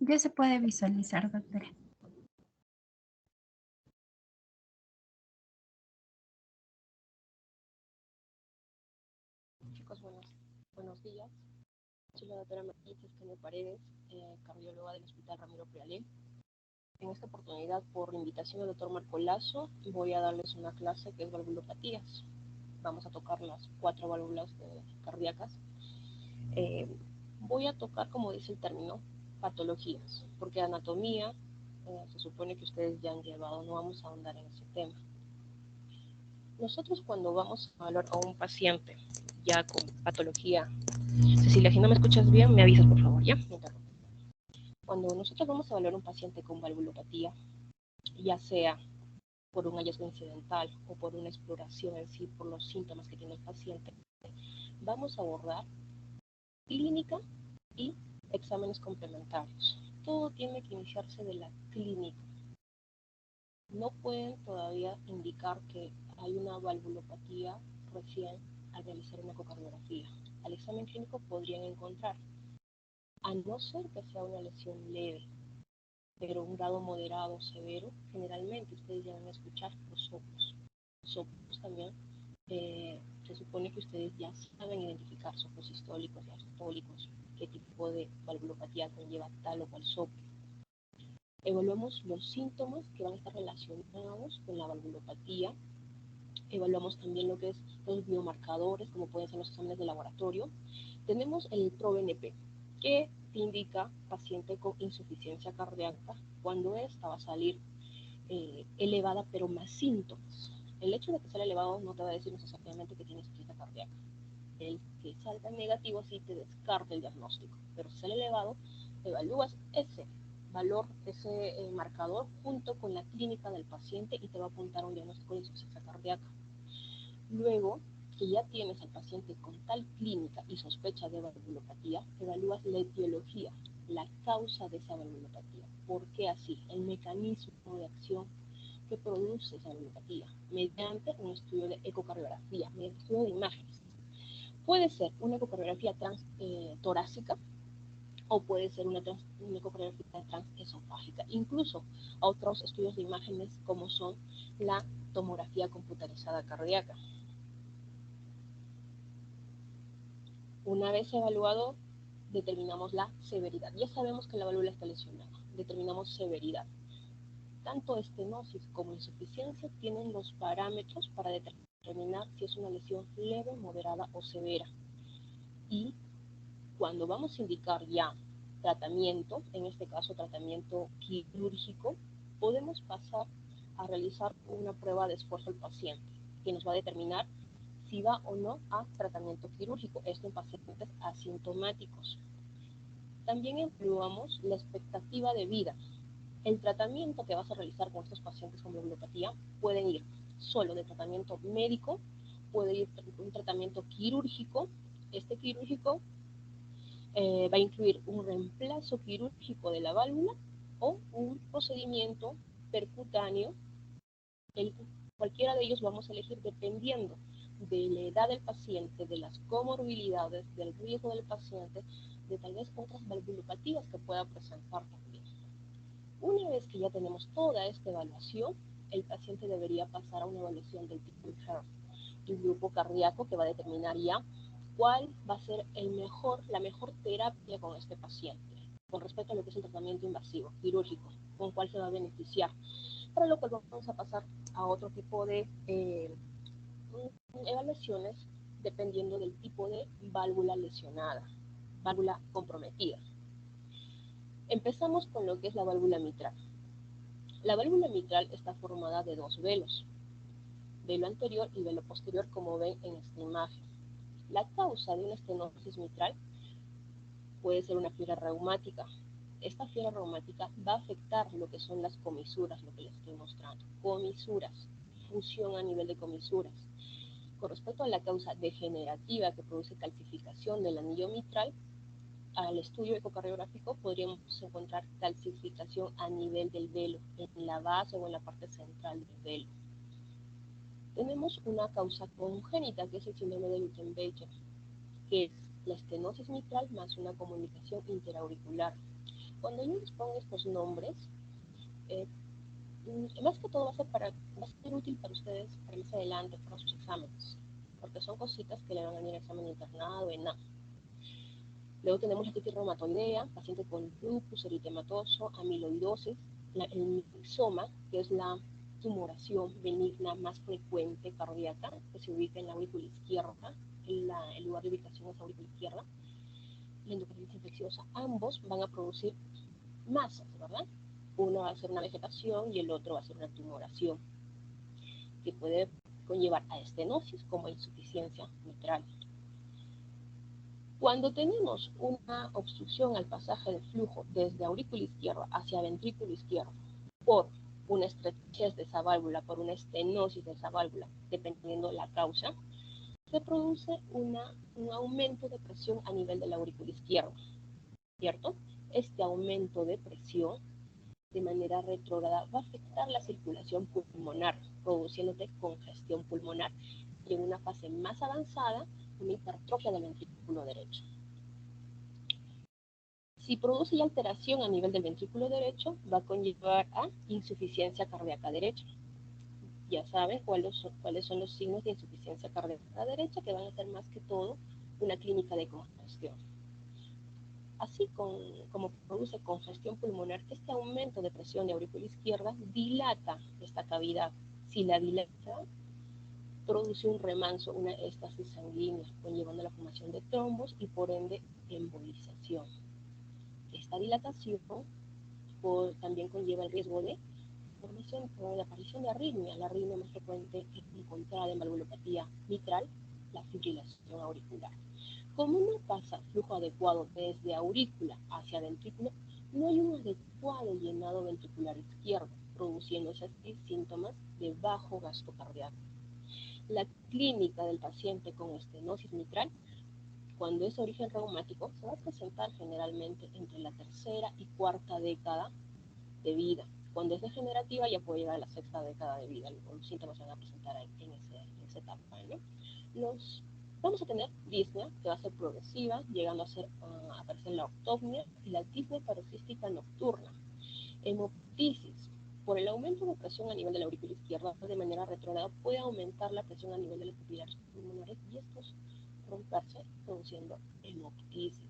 Ya se puede visualizar, doctora. Chicos, buenos días. Soy la doctora María Escaño Paredes, cardióloga del Hospital Ramiro Prealé. En esta oportunidad, por invitación del doctor Marco Lazo, voy a darles una clase que es valvulopatías. Vamos a tocar las 4 válvulas cardíacas. Voy a tocar, como dice el término, patologías, porque anatomía se supone que ustedes ya han llevado, no vamos a ahondar en ese tema. Nosotros cuando vamos a evaluar a un paciente ya con patología, Cecilia, si no me escuchas bien, me avisas por favor, ¿ya? Cuando nosotros vamos a evaluar a un paciente con valvulopatía, ya sea por un hallazgo incidental o por una exploración en sí, por los síntomas que tiene el paciente, vamos a abordar clínica y exámenes complementarios. Todo tiene que iniciarse de la clínica. No pueden todavía indicar que hay una valvulopatía recién al realizar una ecocardiografía. Al examen clínico podrían encontrar, a no ser que sea una lesión leve, pero un grado moderado o severo, generalmente ustedes ya van a escuchar los soplos. Soplos también, se supone que ustedes ya saben identificar soplos sistólicos y astólicos, qué tipo de valvulopatía conlleva tal o cual soplo. Evaluamos los síntomas que van a estar relacionados con la valvulopatía. Evaluamos también lo que es los biomarcadores, como pueden ser los exámenes de laboratorio. Tenemos el ProBNP, que te indica paciente con insuficiencia cardíaca, cuando esta va a salir elevada, pero más síntomas. El hecho de que sea elevado no te va a decir necesariamente que tienes insuficiencia cardíaca. El que salga negativo sí te descarta el diagnóstico, pero si sale elevado, evalúas ese valor, ese marcador, junto con la clínica del paciente y te va a apuntar a un diagnóstico de insuficiencia cardíaca. Luego, que ya tienes al paciente con tal clínica y sospecha de valvulopatía, evalúas la etiología, la causa de esa valvulopatía. ¿Por qué así? El mecanismo de acción que produce esa valvulopatía, mediante un estudio de ecocardiografía, mediante un estudio de imágenes. Puede ser una ecocardiografía torácica o puede ser una ecocardiografía transesofágica. Incluso otros estudios de imágenes como son la tomografía computarizada cardíaca. Una vez evaluado, determinamos la severidad. Ya sabemos que la válvula está lesionada. Determinamos severidad. Tanto estenosis como insuficiencia tienen los parámetros para determinar si es una lesión leve, moderada o severa. Y cuando vamos a indicar ya tratamiento, en este caso tratamiento quirúrgico, podemos pasar a realizar una prueba de esfuerzo al paciente, que nos va a determinar si va o no a tratamiento quirúrgico, esto en pacientes asintomáticos. También evaluamos la expectativa de vida. El tratamiento que vas a realizar con estos pacientes con valvulopatía pueden ir solo de tratamiento médico, puede ir un tratamiento quirúrgico. Este quirúrgico va a incluir un reemplazo quirúrgico de la válvula o un procedimiento percutáneo. Cualquiera de ellos vamos a elegir dependiendo de la edad del paciente, de las comorbilidades, del riesgo del paciente, de tal vez otras valvulopatías que pueda presentar también. Una vez que ya tenemos toda esta evaluación, el paciente debería pasar a una evaluación del TCAR, el grupo cardíaco, que va a determinar ya cuál va a ser la mejor terapia con este paciente, con respecto a lo que es el tratamiento invasivo, quirúrgico, con cuál se va a beneficiar. Para lo cual vamos a pasar a otro tipo de evaluaciones dependiendo del tipo de válvula lesionada, válvula comprometida. Empezamos con lo que es la válvula mitral. La válvula mitral está formada de dos velos, velo anterior y velo posterior, como ven en esta imagen. La causa de una estenosis mitral puede ser una fiebre reumática. Esta fiebre reumática va a afectar lo que son las comisuras, lo que les estoy mostrando. Comisuras, fusión a nivel de comisuras. Con respecto a la causa degenerativa que produce calcificación del anillo mitral, al estudio ecocardiográfico podríamos encontrar calcificación a nivel del velo, en la base o en la parte central del velo. Tenemos una causa congénita, que es el síndrome de Guillain-Barré, que es la estenosis mitral más una comunicación interauricular. Cuando yo les pongo estos nombres, eh, más que todo va a ser útil para ustedes para más adelante, para sus exámenes, porque son cositas que le van a venir al examen internado, en nada. Luego tenemos la artritis reumatoidea, paciente con lupus eritematoso, amiloidosis, el mixoma, que es la tumoración benigna más frecuente cardíaca, que se ubica en la aurícula izquierda, el lugar de ubicación es la aurícula izquierda, la endocarditis infecciosa, ambos van a producir masas, ¿verdad? Uno va a ser una vegetación y el otro va a ser una tumoración, que puede conllevar a estenosis como a insuficiencia mitral. Cuando tenemos una obstrucción al pasaje de flujo desde aurícula izquierda hacia ventrículo izquierdo por una estrechez de esa válvula, por una estenosis de esa válvula, dependiendo de la causa, se produce un aumento de presión a nivel de la aurícula izquierda, ¿cierto? Este aumento de presión de manera retrógrada va a afectar la circulación pulmonar, produciéndote congestión pulmonar y en una fase más avanzada, una hipertrofia del ventrículo derecho. Si produce ya alteración a nivel del ventrículo derecho, va a conllevar a insuficiencia cardíaca derecha. Ya saben cuáles son los signos de insuficiencia cardíaca derecha, que van a ser más que todo una clínica de congestión. Así como produce congestión pulmonar, este aumento de presión de aurícula izquierda dilata esta cavidad. Si la dilata, produce un remanso, una éstasis sanguínea, conllevando la formación de trombos y por ende embolización. Esta dilatación también conlleva el riesgo de formación o de aparición de arritmia. La arritmia más frecuente encontrada en valvulopatía mitral, la fibrilación auricular. Como no pasa flujo adecuado desde aurícula hacia ventrículo, no hay un adecuado llenado ventricular izquierdo, produciéndose así síntomas de bajo gasto cardíaco. La clínica del paciente con estenosis mitral, cuando es de origen reumático, se va a presentar generalmente entre la tercera y cuarta década de vida. Cuando es degenerativa ya puede llegar a la sexta década de vida. Los síntomas se van a presentar en esa etapa, ¿no? Vamos a tener disnea, que va a ser progresiva, llegando a aparecer la ortopnia y la disnea paroxística nocturna. Hemoptisis. Por el aumento de presión a nivel de la aurícula izquierda, de manera retrógrada, puede aumentar la presión a nivel de los capilares pulmonares y estos romperse, produciendo hemoptisis.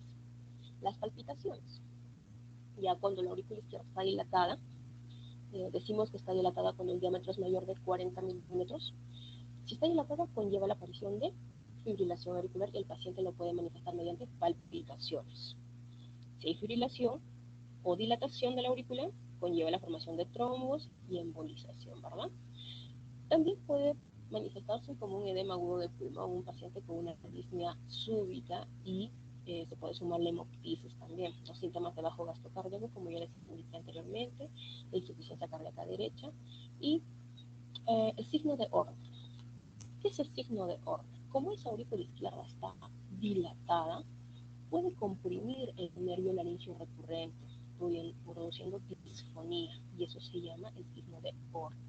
Las palpitaciones. Ya cuando la aurícula izquierda está dilatada, decimos que está dilatada cuando el diámetro es mayor de 40 milímetros. Si está dilatada, conlleva la aparición de fibrilación auricular y el paciente lo puede manifestar mediante palpitaciones. Si hay fibrilación o dilatación de la aurícula, conlleva la formación de trombos y embolización, ¿verdad? También puede manifestarse como un edema agudo de pulmón, un paciente con una disnea súbita y se puede sumar la hemoptisis también. Los síntomas de bajo gasto cardíaco, como ya les indiqué anteriormente, de insuficiencia cardíaca derecha y el signo de Orner. ¿Qué es el signo de Orner? Como esa aurícula izquierda está dilatada, puede comprimir el nervio laringio recurrente, produciendo disfonía, y eso se llama el signo de Orner.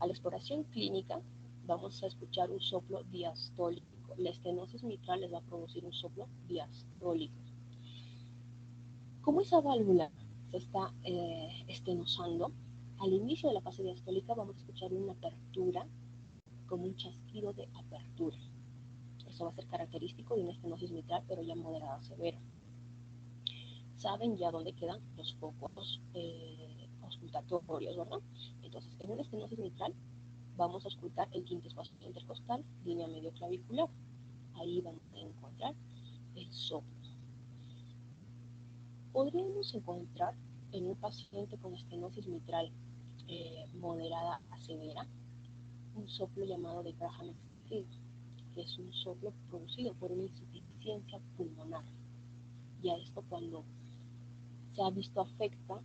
A la exploración clínica vamos a escuchar un soplo diastólico. La estenosis mitral les va a producir un soplo diastólico. Como esa válvula se está estenosando, al inicio de la fase diastólica vamos a escuchar una apertura, como un chasquido de apertura. Eso va a ser característico de una estenosis mitral, pero ya moderada a severa. Saben ya dónde quedan los focos auscultatorios, ¿verdad? Entonces, en una estenosis mitral vamos a auscultar el quinto espacio intercostal, línea medio clavicular. Ahí vamos a encontrar el soplo. Podríamos encontrar en un paciente con estenosis mitral moderada a severa un soplo llamado de Graham-Field, que es un soplo producido por una insuficiencia pulmonar. Y a esto cuando se ha visto afecta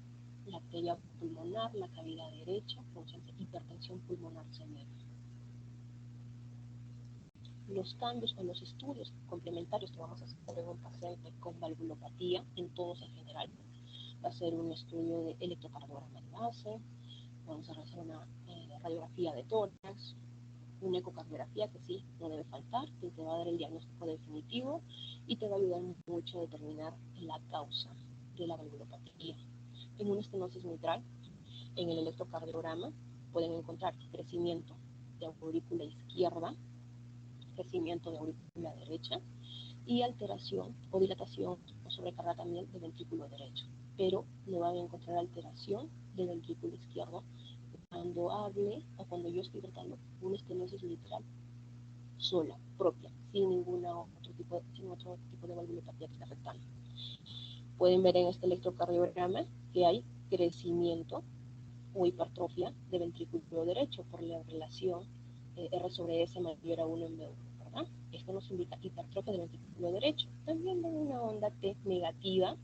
la arteria pulmonar, la cavidad derecha, produciendo hipertensión pulmonar severa. Los cambios o los estudios complementarios que vamos a hacer en un paciente con valvulopatía, en todos en general, va a ser un estudio de electrocardiograma de base, vamos a realizar una radiografía de tórax, una ecocardiografía que sí, no debe faltar, que te va a dar el diagnóstico definitivo y te va a ayudar mucho a determinar la causa de la valvulopatía. En una estenosis mitral, en el electrocardiograma, pueden encontrar crecimiento de aurícula izquierda, crecimiento de aurícula derecha y alteración o dilatación o sobrecarga también del ventrículo derecho. Pero no van a encontrar alteración del ventrículo izquierdo cuando hable o cuando yo estoy tratando una estenosis mitral sola, propia, sin otro tipo de valvulopatía que está afectando. Pueden ver en este electrocardiograma que hay crecimiento o hipertrofia de ventrículo derecho por la relación R sobre S mayor a 1 en B1, ¿verdad? Esto nos indica hipertrofia del ventrículo derecho. También ven una onda T negativa,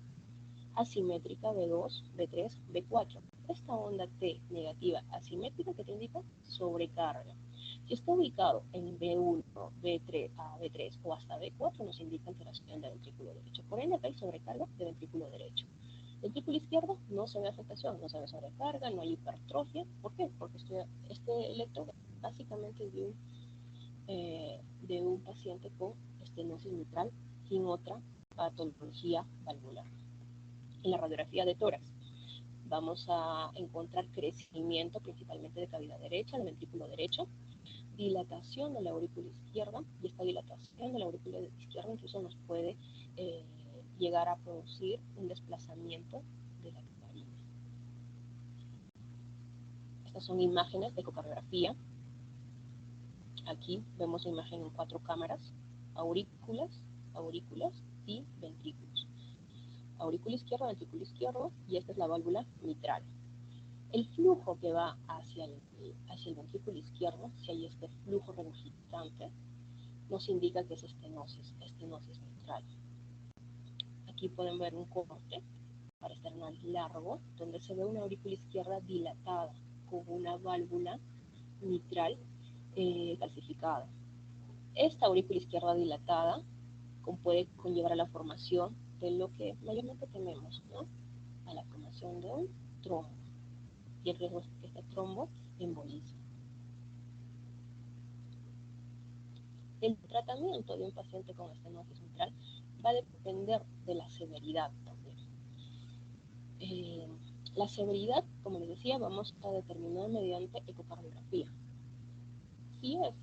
asimétrica B2, B3, B4. Esta onda T negativa asimétrica que te indica sobrecarga. Si está ubicado en B1, B3, a B3 o hasta B4 nos indica alteración del ventrículo derecho. Por ende, acá hay sobrecarga del ventrículo derecho. El ventrículo izquierdo no se ve afectación, no se ve sobrecarga, no hay hipertrofia. ¿Por qué? Porque este electro básicamente de un paciente con estenosis mitral sin otra patología valvular. En la radiografía de tórax vamos a encontrar crecimiento principalmente de cavidad derecha, del ventrículo derecho, dilatación de la aurícula izquierda, y esta dilatación de la aurícula izquierda incluso nos puede llegar a producir un desplazamiento de la carina. Estas son imágenes de ecocardiografía. Aquí vemos la imagen en 4 cámaras, aurículas y ventrículos. Aurícula izquierda, ventrículo izquierdo, y esta es la válvula mitral. El flujo que va hacia el ventrículo izquierdo, si hay este flujo regurgitante, nos indica que es estenosis mitral. Aquí pueden ver un corte para estar más largo, donde se ve una aurícula izquierda dilatada con una válvula mitral calcificada. Esta aurícula izquierda dilatada puede conllevar a la formación de lo que mayormente tememos, ¿no? A la formación de un trombo. Y el riesgo es que este trombo embolice. El tratamiento de un paciente con estenosis mitral va a depender de la severidad también. La severidad, como les decía, vamos a determinar mediante ecocardiografía. Si es,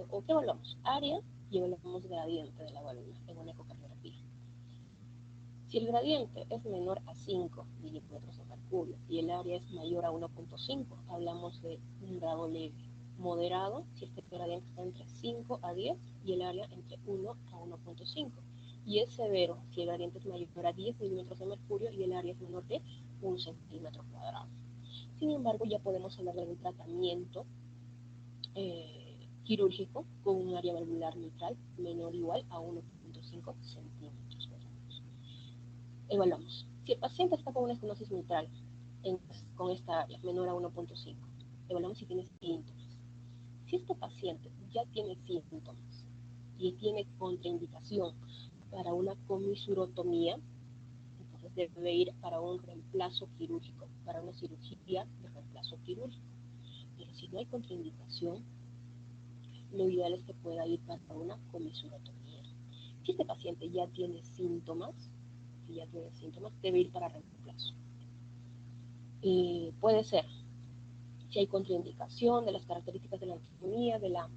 o qué evaluamos, área y evaluamos gradiente de la válvula en una ecocardiografía. Si el gradiente es menor a 5 milímetros de mercurio y el área es mayor a 1.5, hablamos de un grado leve. Moderado, si este gradiente está entre 5 a 10 y el área entre 1 a 1.5. Y es severo si el gradiente es mayor a 10 milímetros de mercurio y el área es menor de 1 centímetro cuadrado. Sin embargo, ya podemos hablar de un tratamiento quirúrgico con un área valvular mitral menor o igual a 1.5 centímetros. Evaluamos. Si el paciente está con una estenosis mitral con esta área menor a 1.5, evaluamos si tiene síntomas. Si este paciente ya tiene síntomas y tiene contraindicación para una comisurotomía, entonces debe ir para un reemplazo quirúrgico, para una cirugía de reemplazo quirúrgico. Pero si no hay contraindicación, lo ideal es que pueda ir para una comisurotomía. Si este paciente ya tiene síntomas, debe ir para reemplazo. Puede ser, si hay contraindicación de las características de la anatomía, de las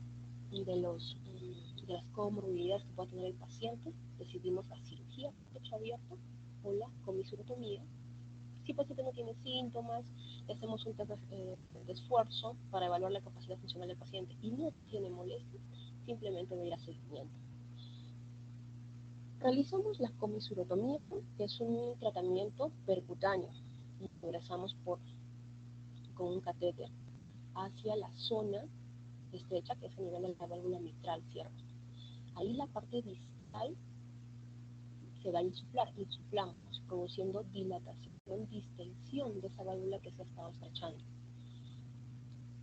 comorbilidades que pueda tener el paciente, decidimos la cirugía pecho abierto o la comisurotomía. Si el paciente no tiene síntomas, le hacemos un test de esfuerzo para evaluar la capacidad funcional del paciente y no tiene molestias, simplemente debe ir a seguimiento. Realizamos la comisurotomía, que es un tratamiento percutáneo. Ingresamos con un catéter hacia la zona estrecha, que es a nivel de la válvula mitral, ¿cierto? Ahí la parte distal se va a insuflamos, produciendo dilatación, distensión de esa válvula que se ha estado estrechando.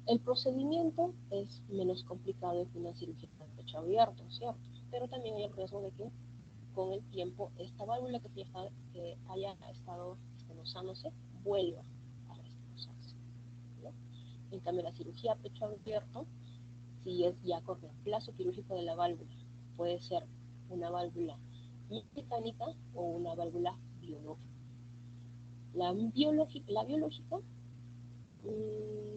El procedimiento es menos complicado que una cirugía de pecho abierto, ¿cierto? Pero también hay el riesgo de que con el tiempo esta válvula que haya estado estenosándose vuelva a reestenosarse, ¿no? En cambio, la cirugía a pecho abierto si es ya con reemplazo quirúrgico de la válvula. Puede ser una válvula mecánica o una válvula biológica. La biológica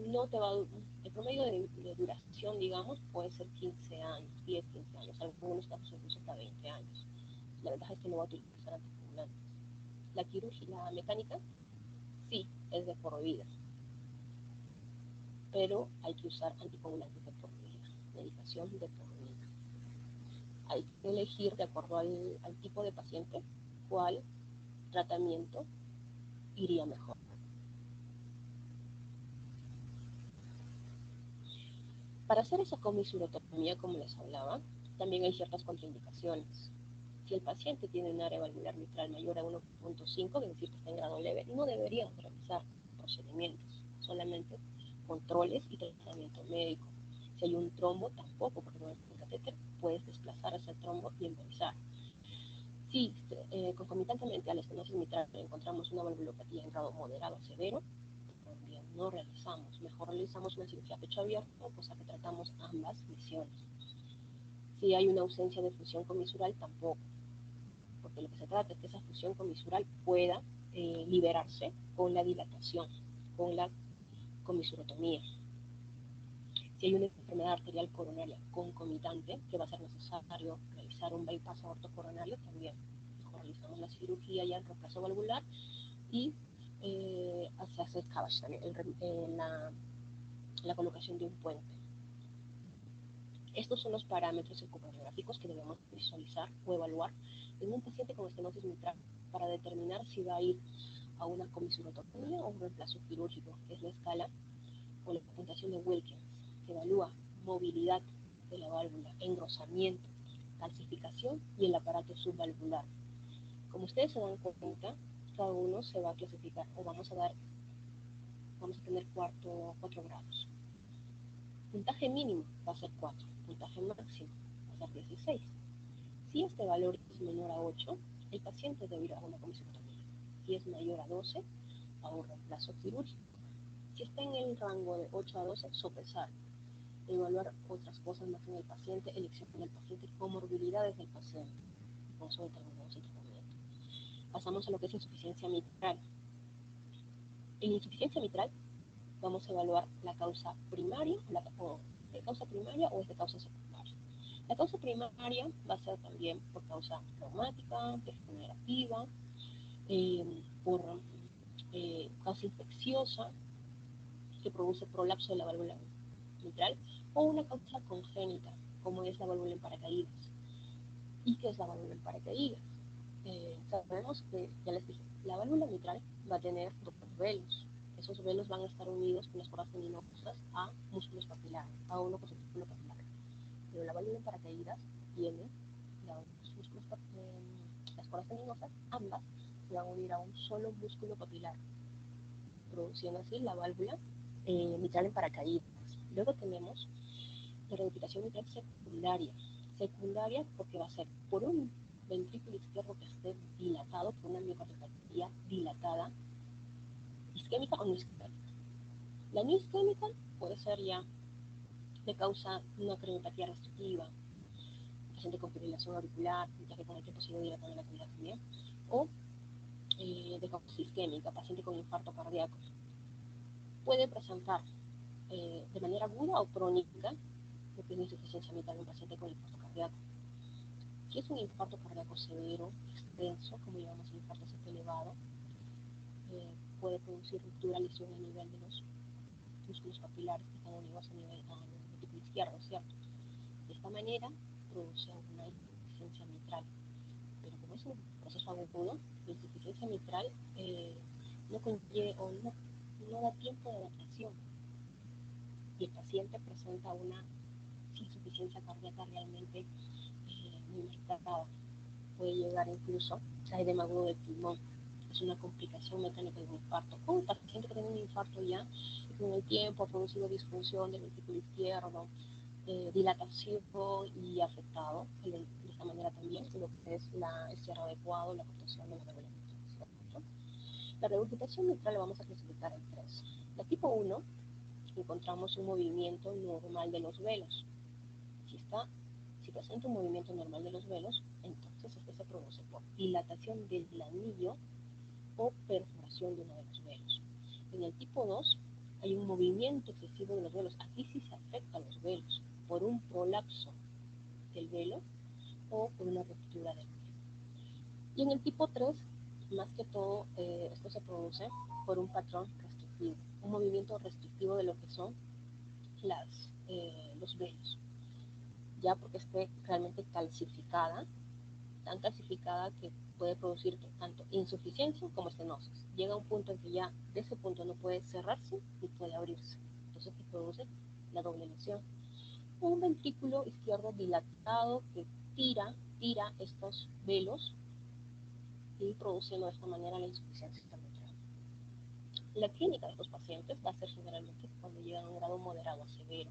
no te va a, el promedio de duración, digamos, puede ser 15 años, 10, 15 años, en algunos casos incluso hasta 20 años. La ventaja es que no va a utilizar anticoagulantes. La mecánica, sí, es de por vida, pero hay que usar anticoagulantes de por vida, medicación de por vida. Hay que elegir de acuerdo al tipo de paciente cuál tratamiento iría mejor. Para hacer esa comisurotomía, como les hablaba, también hay ciertas contraindicaciones. Si el paciente tiene un área valvular mitral mayor a 1.5, es decir, que está en grado leve, no debería realizar procedimientos, solamente controles y tratamiento médico. Si hay un trombo, tampoco, porque con el catéter puedes desplazar ese trombo y embolizar. Si concomitantemente a la estenosis mitral encontramos una valvulopatía en grado moderado o severo, también no realizamos. Mejor realizamos una cirugía pecho abierto, cosa que tratamos ambas lesiones. Si hay una ausencia de fusión comisural, tampoco, porque lo que se trata es que esa fusión comisural pueda liberarse con la dilatación, con la comisurotomía. Si hay una enfermedad arterial coronaria concomitante, que va a ser necesario realizar un bypass aortocoronario, también realizamos la cirugía ya en reemplazo valvular y se hace el CABG también, la colocación de un puente. Estos son los parámetros ecocardiográficos que debemos visualizar o evaluar en un paciente con estenosis mitral para determinar si va a ir a una comisurotomía o un reemplazo quirúrgico, que es la escala o la puntuación de Wilkins, que evalúa movilidad de la válvula, engrosamiento, calcificación y el aparato subvalvular. Como ustedes se dan cuenta, cada uno se va a clasificar o vamos a tener 4 grados. Puntaje mínimo va a ser 4, puntaje máximo va a ser 16. Si este valor es menor a 8, el paciente debe ir a una comisurotomía. Si es mayor a 12, a un reemplazo quirúrgico. Si está en el rango de 8 a 12, sopesar, evaluar otras cosas más en el paciente, elección del paciente, comorbilidades del paciente. Con eso determinamos el tratamiento. Pasamos a lo que es insuficiencia mitral. En insuficiencia mitral vamos a evaluar la causa primaria, de causa primaria o es de causa secundaria. La causa primaria va a ser también por causa traumática, degenerativa, por causa infecciosa que produce prolapso de la válvula mitral o una causa congénita, como es la válvula en paracaídas. ¿Y qué es la válvula en paracaídas? Sabemos que, ya les dije, la válvula mitral va a tener dos velos. Esos velos van a estar unidos con las cuerdas tendinosas a músculos papilares, a uno con su músculo papilar. Pero la válvula en paracaídas tiene las cuerdas tendinosas, ambas se van a unir a un solo músculo papilar, produciendo así la válvula mitral en paracaídas. Luego tenemos la regurgitación mitral secundaria porque va a ser por un ventrículo izquierdo que esté dilatado, por una miocardiopatía dilatada, isquémica o no isquémica. La no isquémica puede ser ya de causa de una cardiopatía restrictiva, paciente con fibrilación auricular, ya que con el tiempo se ha ido dilatando la cavidad también, o de causa isquémica, paciente con infarto cardíaco. Puede presentar de manera aguda o crónica lo que es la insuficiencia mitral en un paciente con infarto cardíaco. Si es un infarto cardíaco severo, extenso, como llamamos el infarto septo elevado, puede producir ruptura, lesión a nivel de los músculos papilares que están unidos a nivel del ventrículo izquierdo, ¿cierto? De esta manera produce una insuficiencia mitral. Pero como es un proceso agudo, la insuficiencia mitral no conlleva o no da tiempo de adaptación y el paciente presenta una insuficiencia cardíaca realmente muy marcada. Puede llegar incluso a edema agudo del pulmón. Es una complicación mecánica de un infarto. O un paciente que tiene un infarto ya y con el tiempo ha producido disfunción del ventrículo izquierdo, dilatación y afectado de esta manera también lo que es el cierre adecuado, la captación de la válvula mitral. La regurgitación mitral la vamos a clasificar en 3. La tipo 1 encontramos un movimiento normal de los velos. si presenta un movimiento normal de los velos, entonces este se produce por dilatación del anillo o perforación de uno de los velos. En el tipo 2 hay un movimiento excesivo de los velos. Aquí sí se afecta a los velos por un prolapso del velo o por una ruptura del velo. Y en el tipo 3, más que todo, esto se produce por un patrón restrictivo, un movimiento restrictivo de lo que son los velos, ya porque esté realmente calcificada, tan calcificada que puede producir tanto insuficiencia como estenosis. Llega a un punto en que ya de ese punto no puede cerrarse ni puede abrirse. Entonces se produce la doble lesión. Un ventrículo izquierdo dilatado que tira estos velos y produciendo de esta manera la insuficiencia mitral. La clínica de estos pacientes va a ser generalmente cuando llegan a un grado moderado a severo.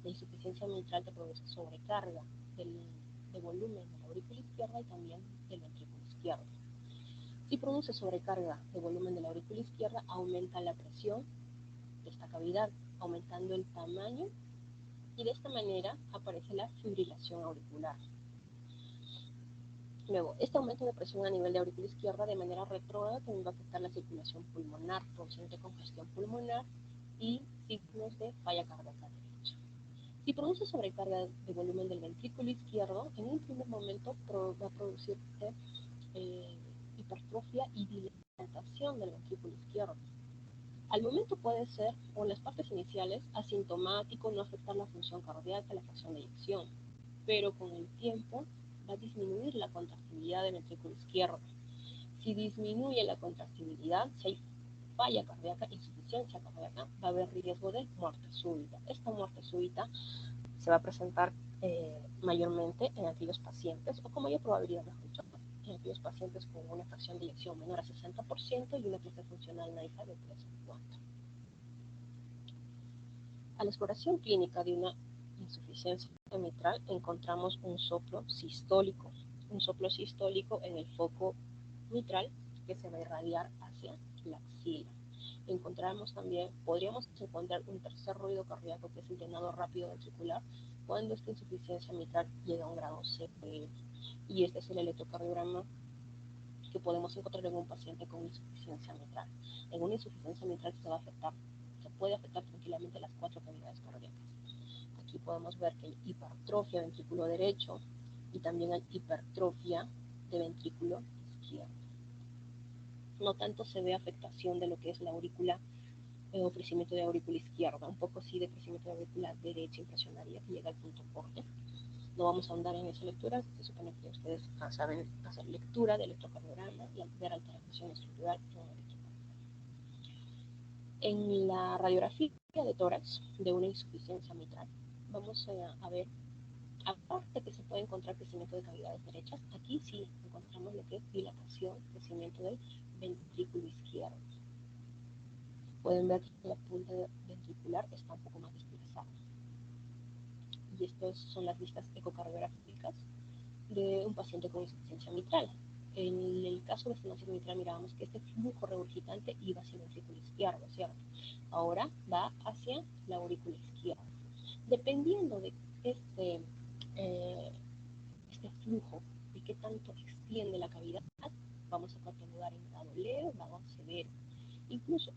La insuficiencia mitral te produce sobrecarga de volumen de la aurícula izquierda y también del ventrículo izquierdo. Si produce sobrecarga de volumen de la aurícula izquierda, aumenta la presión de esta cavidad, aumentando el tamaño y de esta manera aparece la fibrilación auricular. Luego, este aumento de presión a nivel de aurícula izquierda de manera retrógrada también va a afectar la circulación pulmonar, produciendo congestión pulmonar y signos de falla cardíaca derecha. Si produce sobrecarga de volumen del ventrículo izquierdo, en un primer momento va a producirse hipertrofia y dilatación del ventrículo izquierdo. Al momento puede ser, o en las partes iniciales, asintomático, no afectar la función cardíaca, la fracción de eyección, pero con el tiempo va a disminuir la contractibilidad del ventrículo izquierdo. Si disminuye la contractibilidad, si hay falla cardíaca, insuficiencia cardíaca, va a haber riesgo de muerte súbita. Esta muerte súbita se va a presentar mayormente en aquellos pacientes, o con mayor probabilidad, mejor dicho, en aquellos pacientes con una fracción de eyección menor a 60% y una pieza funcional NAIJA de 3 a 4. A la exploración clínica de una insuficiencia mitral encontramos un soplo sistólico en el foco mitral que se va a irradiar hacia la axila. Podríamos encontrar un tercer ruido cardíaco que es el llenado rápido ventricular cuando esta insuficiencia mitral llega a un grado severo. Y este es el electrocardiograma que podemos encontrar en un paciente con insuficiencia mitral. En una insuficiencia mitral se puede afectar tranquilamente las 4 cavidades cardíacas. Aquí podemos ver que hay hipertrofia del ventrículo derecho y también hay hipertrofia de ventrículo izquierdo. No tanto se ve afectación de lo que es la aurícula o crecimiento de aurícula izquierda, un poco sí de crecimiento de aurícula derecha impresionaría que llega al punto corte. No vamos a ahondar en esa lectura, se supone que ustedes saben hacer lectura del electrocardiograma y ver alteración estructural en el electrocardiograma. En la radiografía de tórax de una insuficiencia mitral, vamos a ver, aparte que se puede encontrar crecimiento de cavidades derechas, aquí sí encontramos lo que es dilatación, crecimiento del ventrículo izquierdo. Pueden ver que la punta ventricular está un poco más desplazada. Y estas son las vistas ecocardiográficas de un paciente con insuficiencia mitral. En el caso de estenosis mitral mirábamos que este flujo regurgitante iba hacia el ventrículo izquierdo, ¿cierto? Ahora va hacia la aurícula izquierda. Dependiendo de este flujo, de qué tanto extiende la cavidad, vamos a catalogar en grado leve o grado severo. Incluso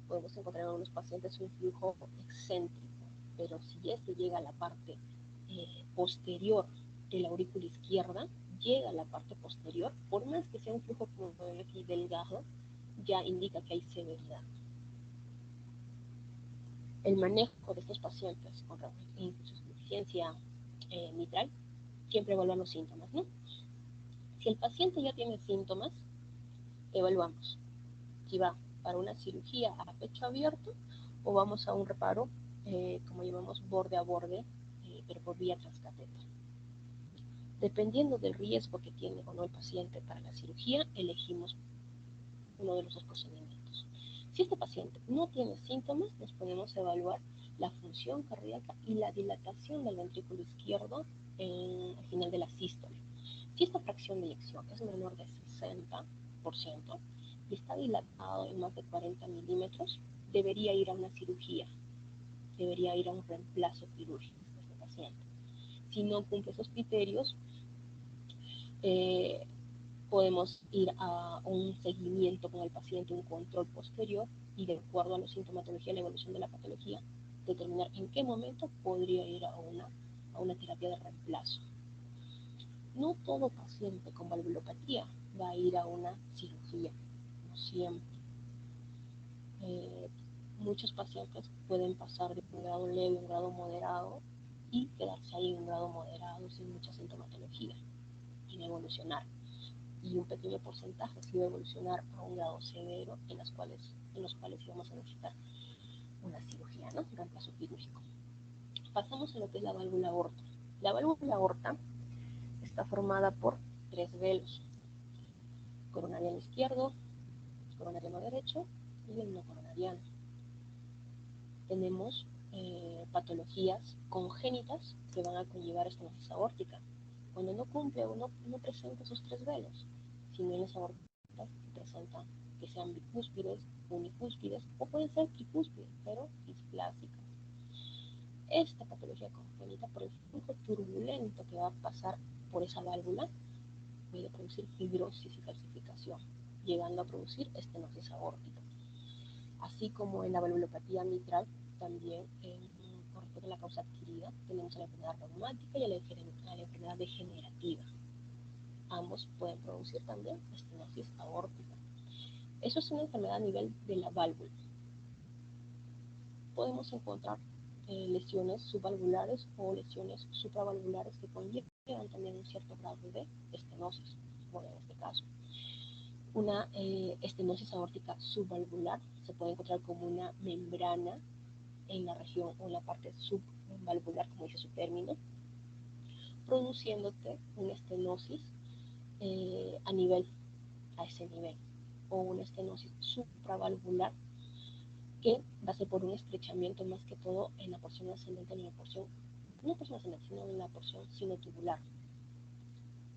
podemos encontrar en algunos pacientes un flujo excéntrico, pero si este llega a la parte posterior de la aurícula izquierda, llega a la parte posterior, por más que sea un flujo como aquí delgado, ya indica que hay severidad. El manejo de estos pacientes con insuficiencia mitral siempre evaluan los síntomas, ¿no? Si el paciente ya tiene síntomas, evaluamos si va para una cirugía a pecho abierto o vamos a un reparo, como llamamos borde a borde, pero por vía transcatéter. Dependiendo del riesgo que tiene o no el paciente para la cirugía, elegimos uno de los dos procedimientos. Si este paciente no tiene síntomas, nos podemos evaluar la función cardíaca y la dilatación del ventrículo izquierdo al final de la sístole. Si esta fracción de eyección es menor de 60% y está dilatado en más de 40 milímetros, debería ir a una cirugía, debería ir a un reemplazo quirúrgico de este paciente. Si Si no cumple esos criterios, eh, podemos ir a un seguimiento con el paciente, un control posterior, y de acuerdo a la sintomatología y la evolución de la patología, determinar en qué momento podría ir a una terapia de reemplazo. No todo paciente con valvulopatía va a ir a una cirugía, no siempre. Eh, Muchos pacientes pueden pasar de un grado leve a un grado moderado y quedarse ahí en un grado moderado sin mucha sintomatología y no evolucionar. Y un pequeño porcentaje sí va a evolucionar a un grado severo en los cuales vamos a necesitar una cirugía, ¿no? Un reemplazo quirúrgico. Pasamos a lo que es la válvula aorta. La válvula aorta está formada por tres velos: coronariano izquierdo, coronariano derecho y el no coronariano. Tenemos patologías congénitas que van a conllevar estenosis aórtica. Cuando no cumple o no presenta esos tres velos, síndromes aórticas que presentan que sean bicúspides, unicúspides o pueden ser tricúspides, pero displásicas. Esta patología congénita, por el flujo turbulento que va a pasar por esa válvula, puede producir fibrosis y calcificación, llegando a producir estenosis aórtica. Así como en la valvulopatía mitral, también con respecto a la causa adquirida, tenemos a la enfermedad reumática y a la enfermedad degenerativa. Ambos pueden producir también estenosis aórtica. Eso es una enfermedad a nivel de la válvula. Podemos encontrar lesiones subvalvulares o lesiones supravalvulares que conllevan también un cierto grado de estenosis, como en este caso. Una estenosis aórtica subvalvular se puede encontrar como una membrana en la región o en la parte subvalvular, como dice su término, produciéndote una estenosis a ese nivel, o una estenosis supravalvular que va a ser por un estrechamiento más que todo en la porción ascendente, no ascendente, sino en la porción sinotubular.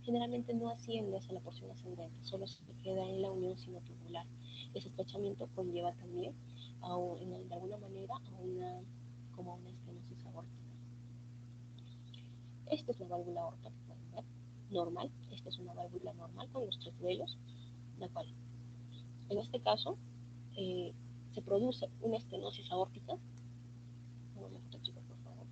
Generalmente no asciende hacia la porción ascendente, solo se queda en la unión sinotubular. Ese estrechamiento conlleva también, de alguna manera, como una estenosis aórtica. Esta es la válvula aorta que pueden ver, normal. Esta es una válvula normal con los tres velos, la cual, en este caso, se produce una estenosis aórtica. Un momento, chicos, por favor.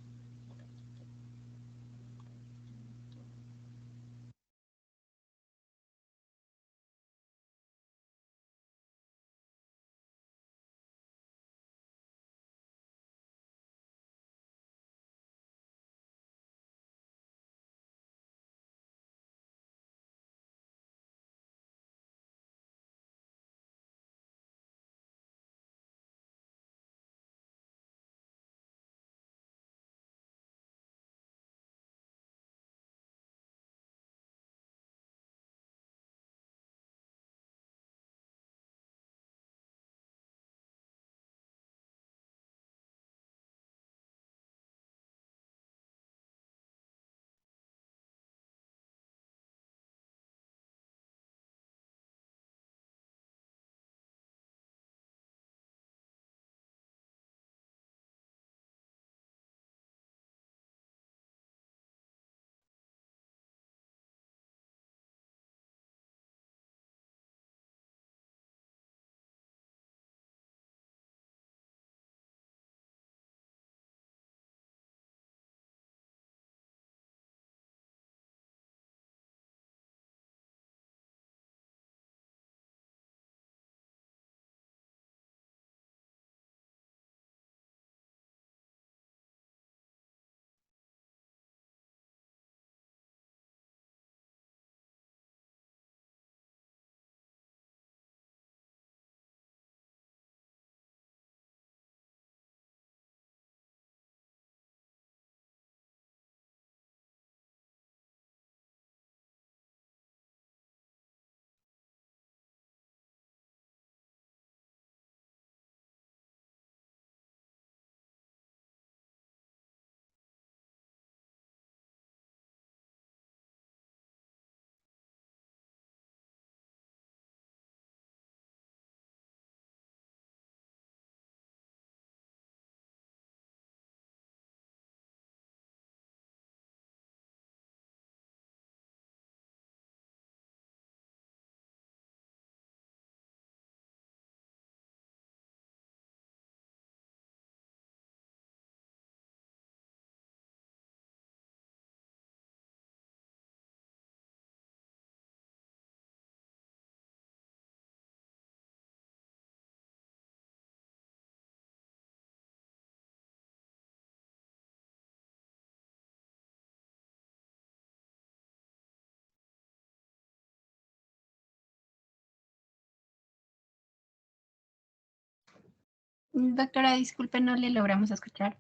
Doctora, disculpe, no le logramos escuchar.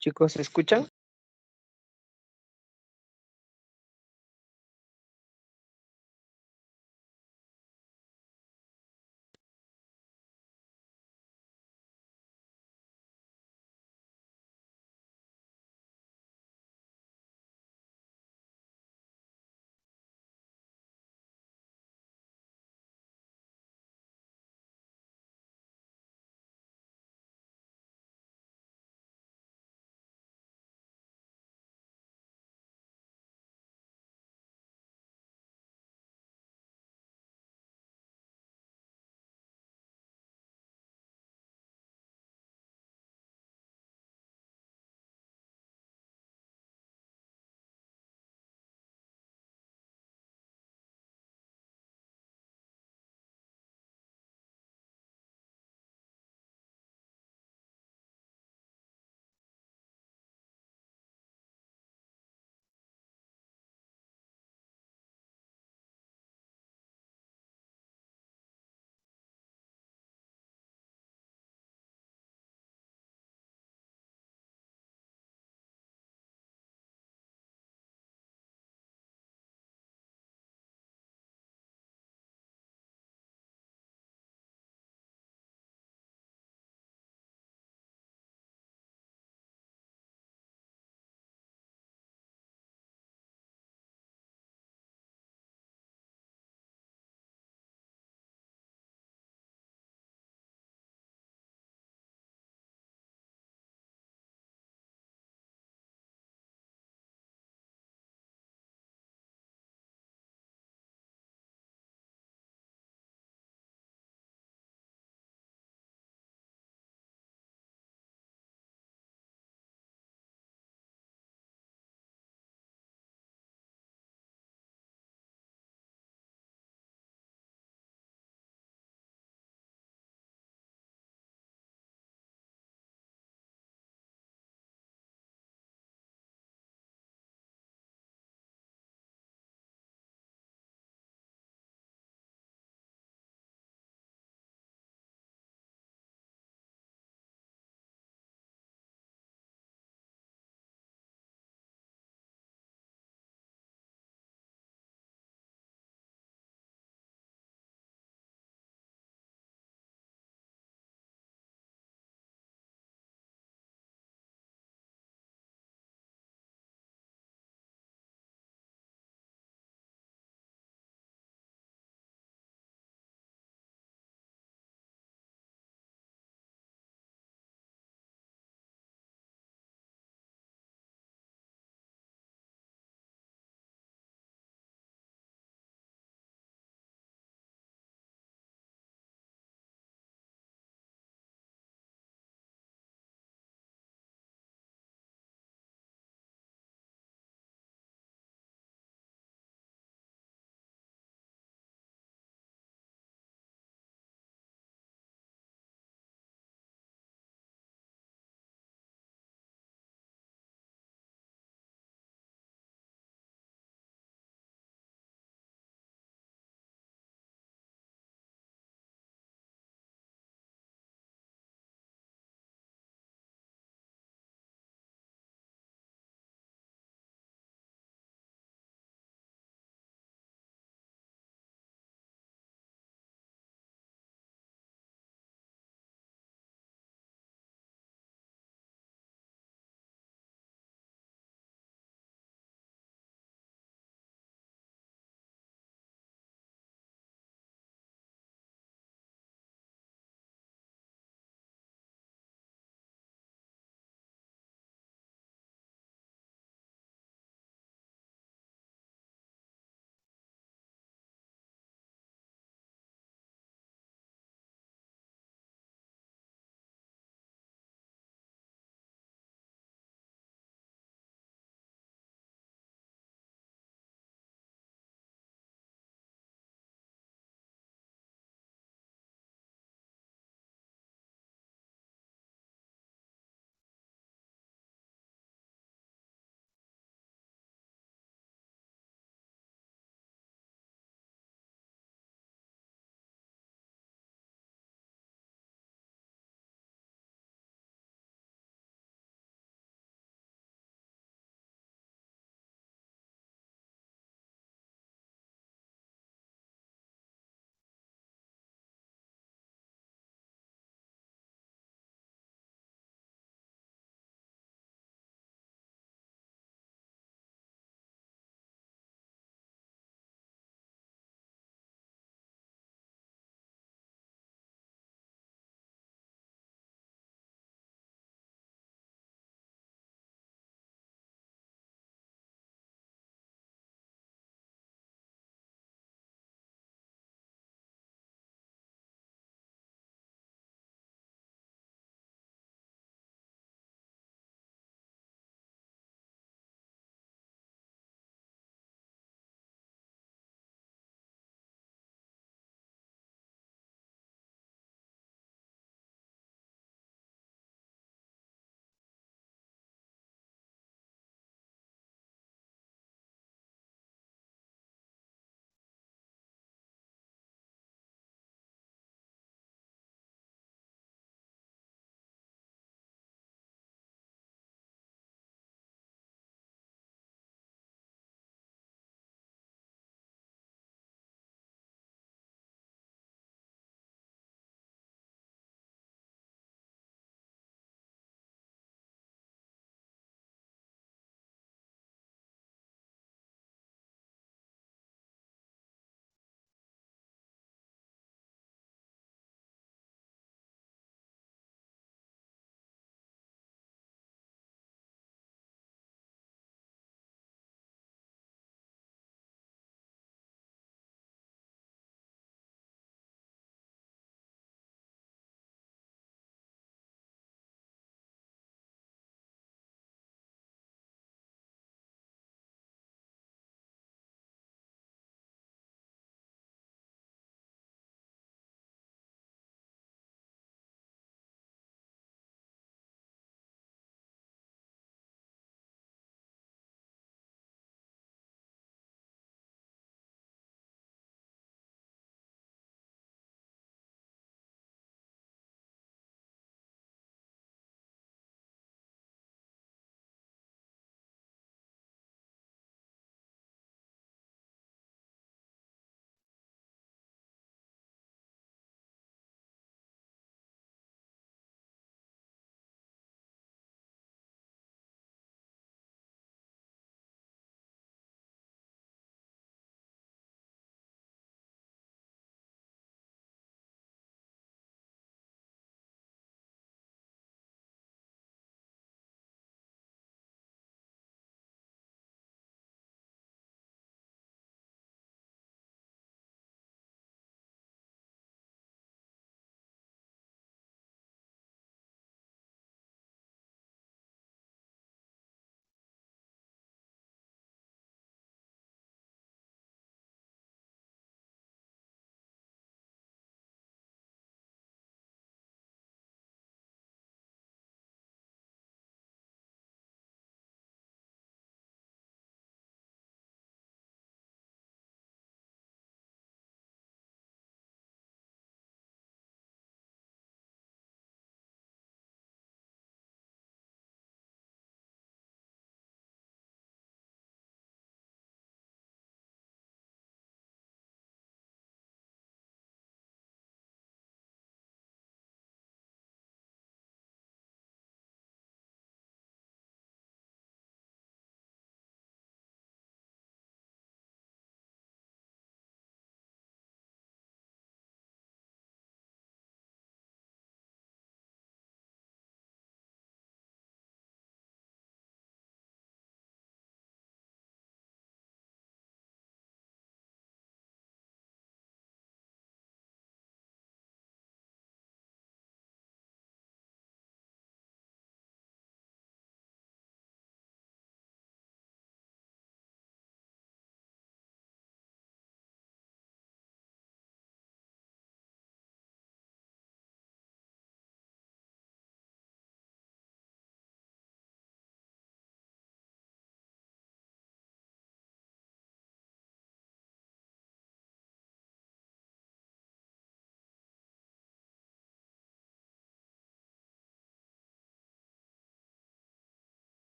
Chicos, ¿se escuchan?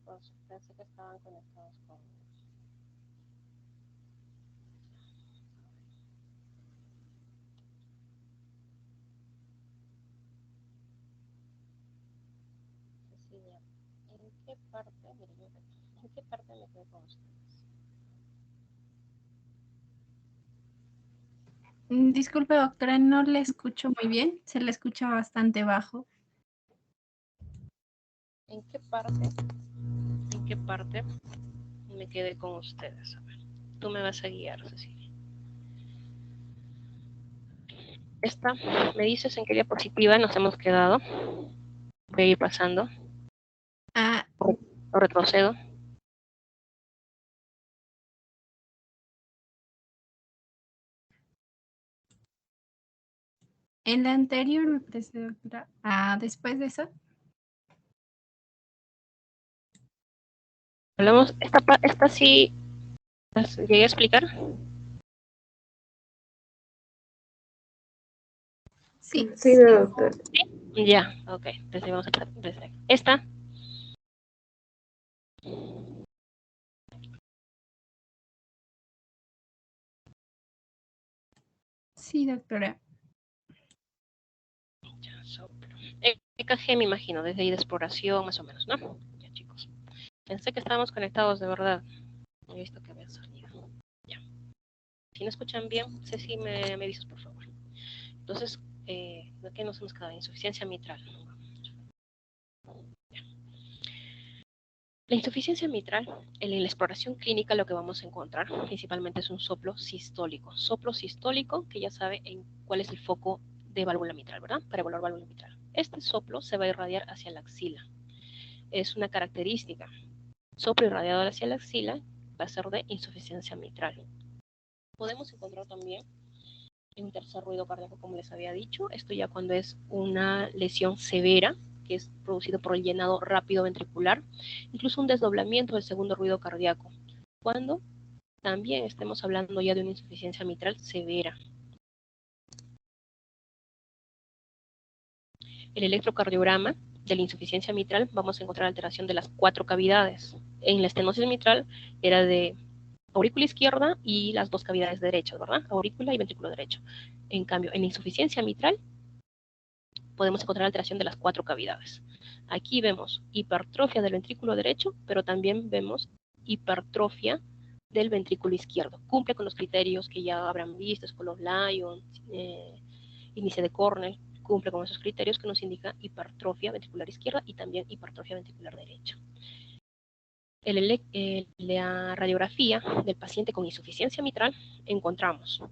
chicos, pensé que estaban conectados con... Cecilia, ¿en qué parte? Mire, ¿en qué parte me quedé con ustedes? Disculpe, doctora, no le escucho muy bien. Se le escucha bastante bajo. ¿En qué parte? ¿En qué parte me quedé con ustedes? A ver, tú me vas a guiar, Cecilia. Esta, me dices en qué diapositiva nos hemos quedado. Voy a ir pasando. Ah, O retrocedo. en la anterior me parece, doctora. Después de eso. Hablamos, esta sí, ¿las llegué a explicar? Sí. Sí, doctor. Ya, ok. Entonces vamos a empezar. Esta. Sí, doctora. Ya, soplo. EKG me imagino, desde ahí de exploración más o menos, ¿no? Ya, chicos. Pensé que estábamos conectados de verdad. He visto que había salido. Ya. Si no escuchan bien, Ceci, me avisas, por favor. Entonces, ¿de qué nos hemos quedado? Insuficiencia mitral. Ya. La insuficiencia mitral, en la exploración clínica lo que vamos a encontrar principalmente es un soplo sistólico. Soplo sistólico, que ya sabe en cuál es el foco de válvula mitral, ¿verdad? Para evaluar válvula mitral. Este soplo se va a irradiar hacia la axila. Es una característica. Soplo irradiador hacia la axila va a ser de insuficiencia mitral. Podemos encontrar también un tercer ruido cardíaco, como les había dicho. Esto ya cuando es una lesión severa, que es producido por el llenado rápido ventricular, incluso un desdoblamiento del segundo ruido cardíaco, cuando también estemos hablando ya de una insuficiencia mitral severa. El electrocardiograma de la insuficiencia mitral vamos a encontrar alteración de las 4 cavidades. En la estenosis mitral era de aurícula izquierda y las 2 cavidades derechas, ¿verdad? Aurícula y ventrículo derecho. En cambio, en la insuficiencia mitral podemos encontrar alteración de las 4 cavidades. Aquí vemos hipertrofia del ventrículo derecho, pero también vemos hipertrofia del ventrículo izquierdo. Cumple con los criterios que ya habrán visto, School of Lyon, índice de Cornell, cumple con esos criterios que nos indica hipertrofia ventricular izquierda y también hipertrofia ventricular derecha. La radiografía del paciente con insuficiencia mitral encontramos,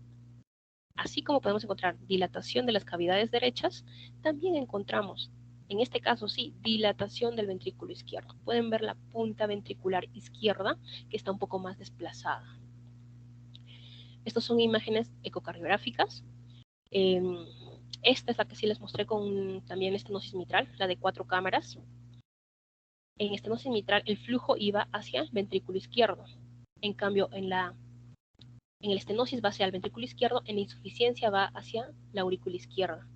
así como podemos encontrar dilatación de las cavidades derechas, también encontramos, en este caso sí, dilatación del ventrículo izquierdo. Pueden ver la punta ventricular izquierda que está un poco más desplazada. Estas son imágenes ecocardiográficas. Esta es la que sí les mostré con también estenosis mitral, la de 4 cámaras. En estenosis mitral el flujo iba hacia el ventrículo izquierdo. En cambio, en el estenosis va hacia el ventrículo izquierdo, en la insuficiencia va hacia la aurícula izquierda.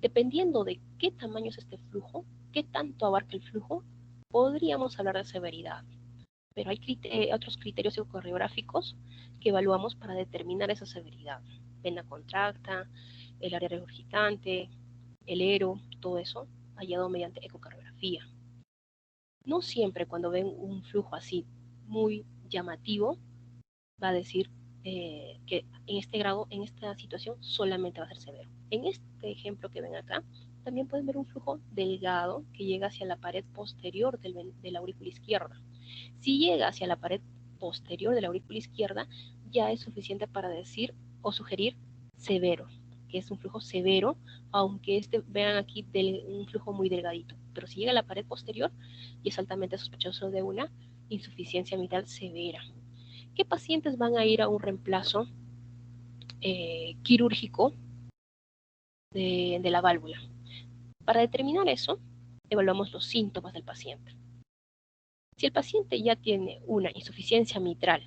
Dependiendo de qué tamaño es este flujo, qué tanto abarca el flujo, podríamos hablar de severidad. Pero hay otros criterios ecocardiográficos que evaluamos para determinar esa severidad. Vena contracta, el área regurgitante, el ERO, todo eso hallado mediante ecocardiografía. No siempre cuando ven un flujo así muy llamativo va a decir que en este grado, en esta situación, solamente va a ser severo. En este ejemplo que ven acá, también pueden ver un flujo delgado que llega hacia la pared posterior de la aurícula izquierda. Si llega hacia la pared posterior de la aurícula izquierda, ya es suficiente para decir o sugerir severo, que es un flujo severo, aunque vean aquí un flujo muy delgadito. Pero si llega a la pared posterior, y es altamente sospechoso de una insuficiencia mitral severa. ¿Qué pacientes van a ir a un reemplazo quirúrgico de la válvula? Para determinar eso, evaluamos los síntomas del paciente. Si el paciente ya tiene una insuficiencia mitral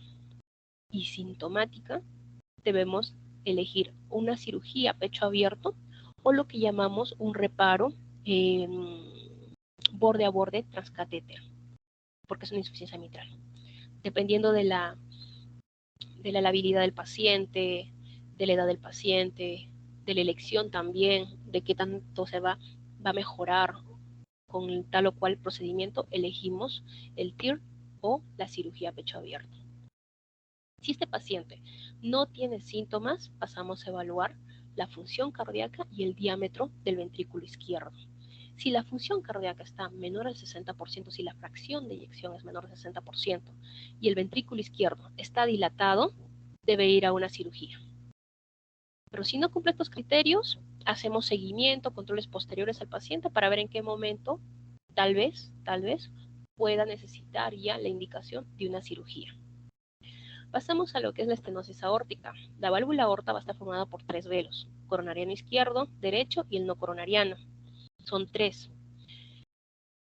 y sintomática, debemos elegir una cirugía a pecho abierto o lo que llamamos un reparo borde a borde transcatéter, porque es una insuficiencia mitral. Dependiendo de la labilidad del paciente, de la edad del paciente, de la elección también, de qué tanto se va a mejorar con tal o cual procedimiento, elegimos el TIR o la cirugía pecho abierto. Si este paciente no tiene síntomas, pasamos a evaluar la función cardíaca y el diámetro del ventrículo izquierdo. Si la función cardíaca está menor al 60%, si la fracción de eyección es menor al 60% y el ventrículo izquierdo está dilatado, debe ir a una cirugía. Pero si no cumple estos criterios, hacemos seguimiento, controles posteriores al paciente para ver en qué momento, tal vez, pueda necesitar ya la indicación de una cirugía. Pasamos a lo que es la estenosis aórtica. La válvula aorta va a estar formada por 3 velos, coronariano izquierdo, derecho y el no coronariano. Son 3.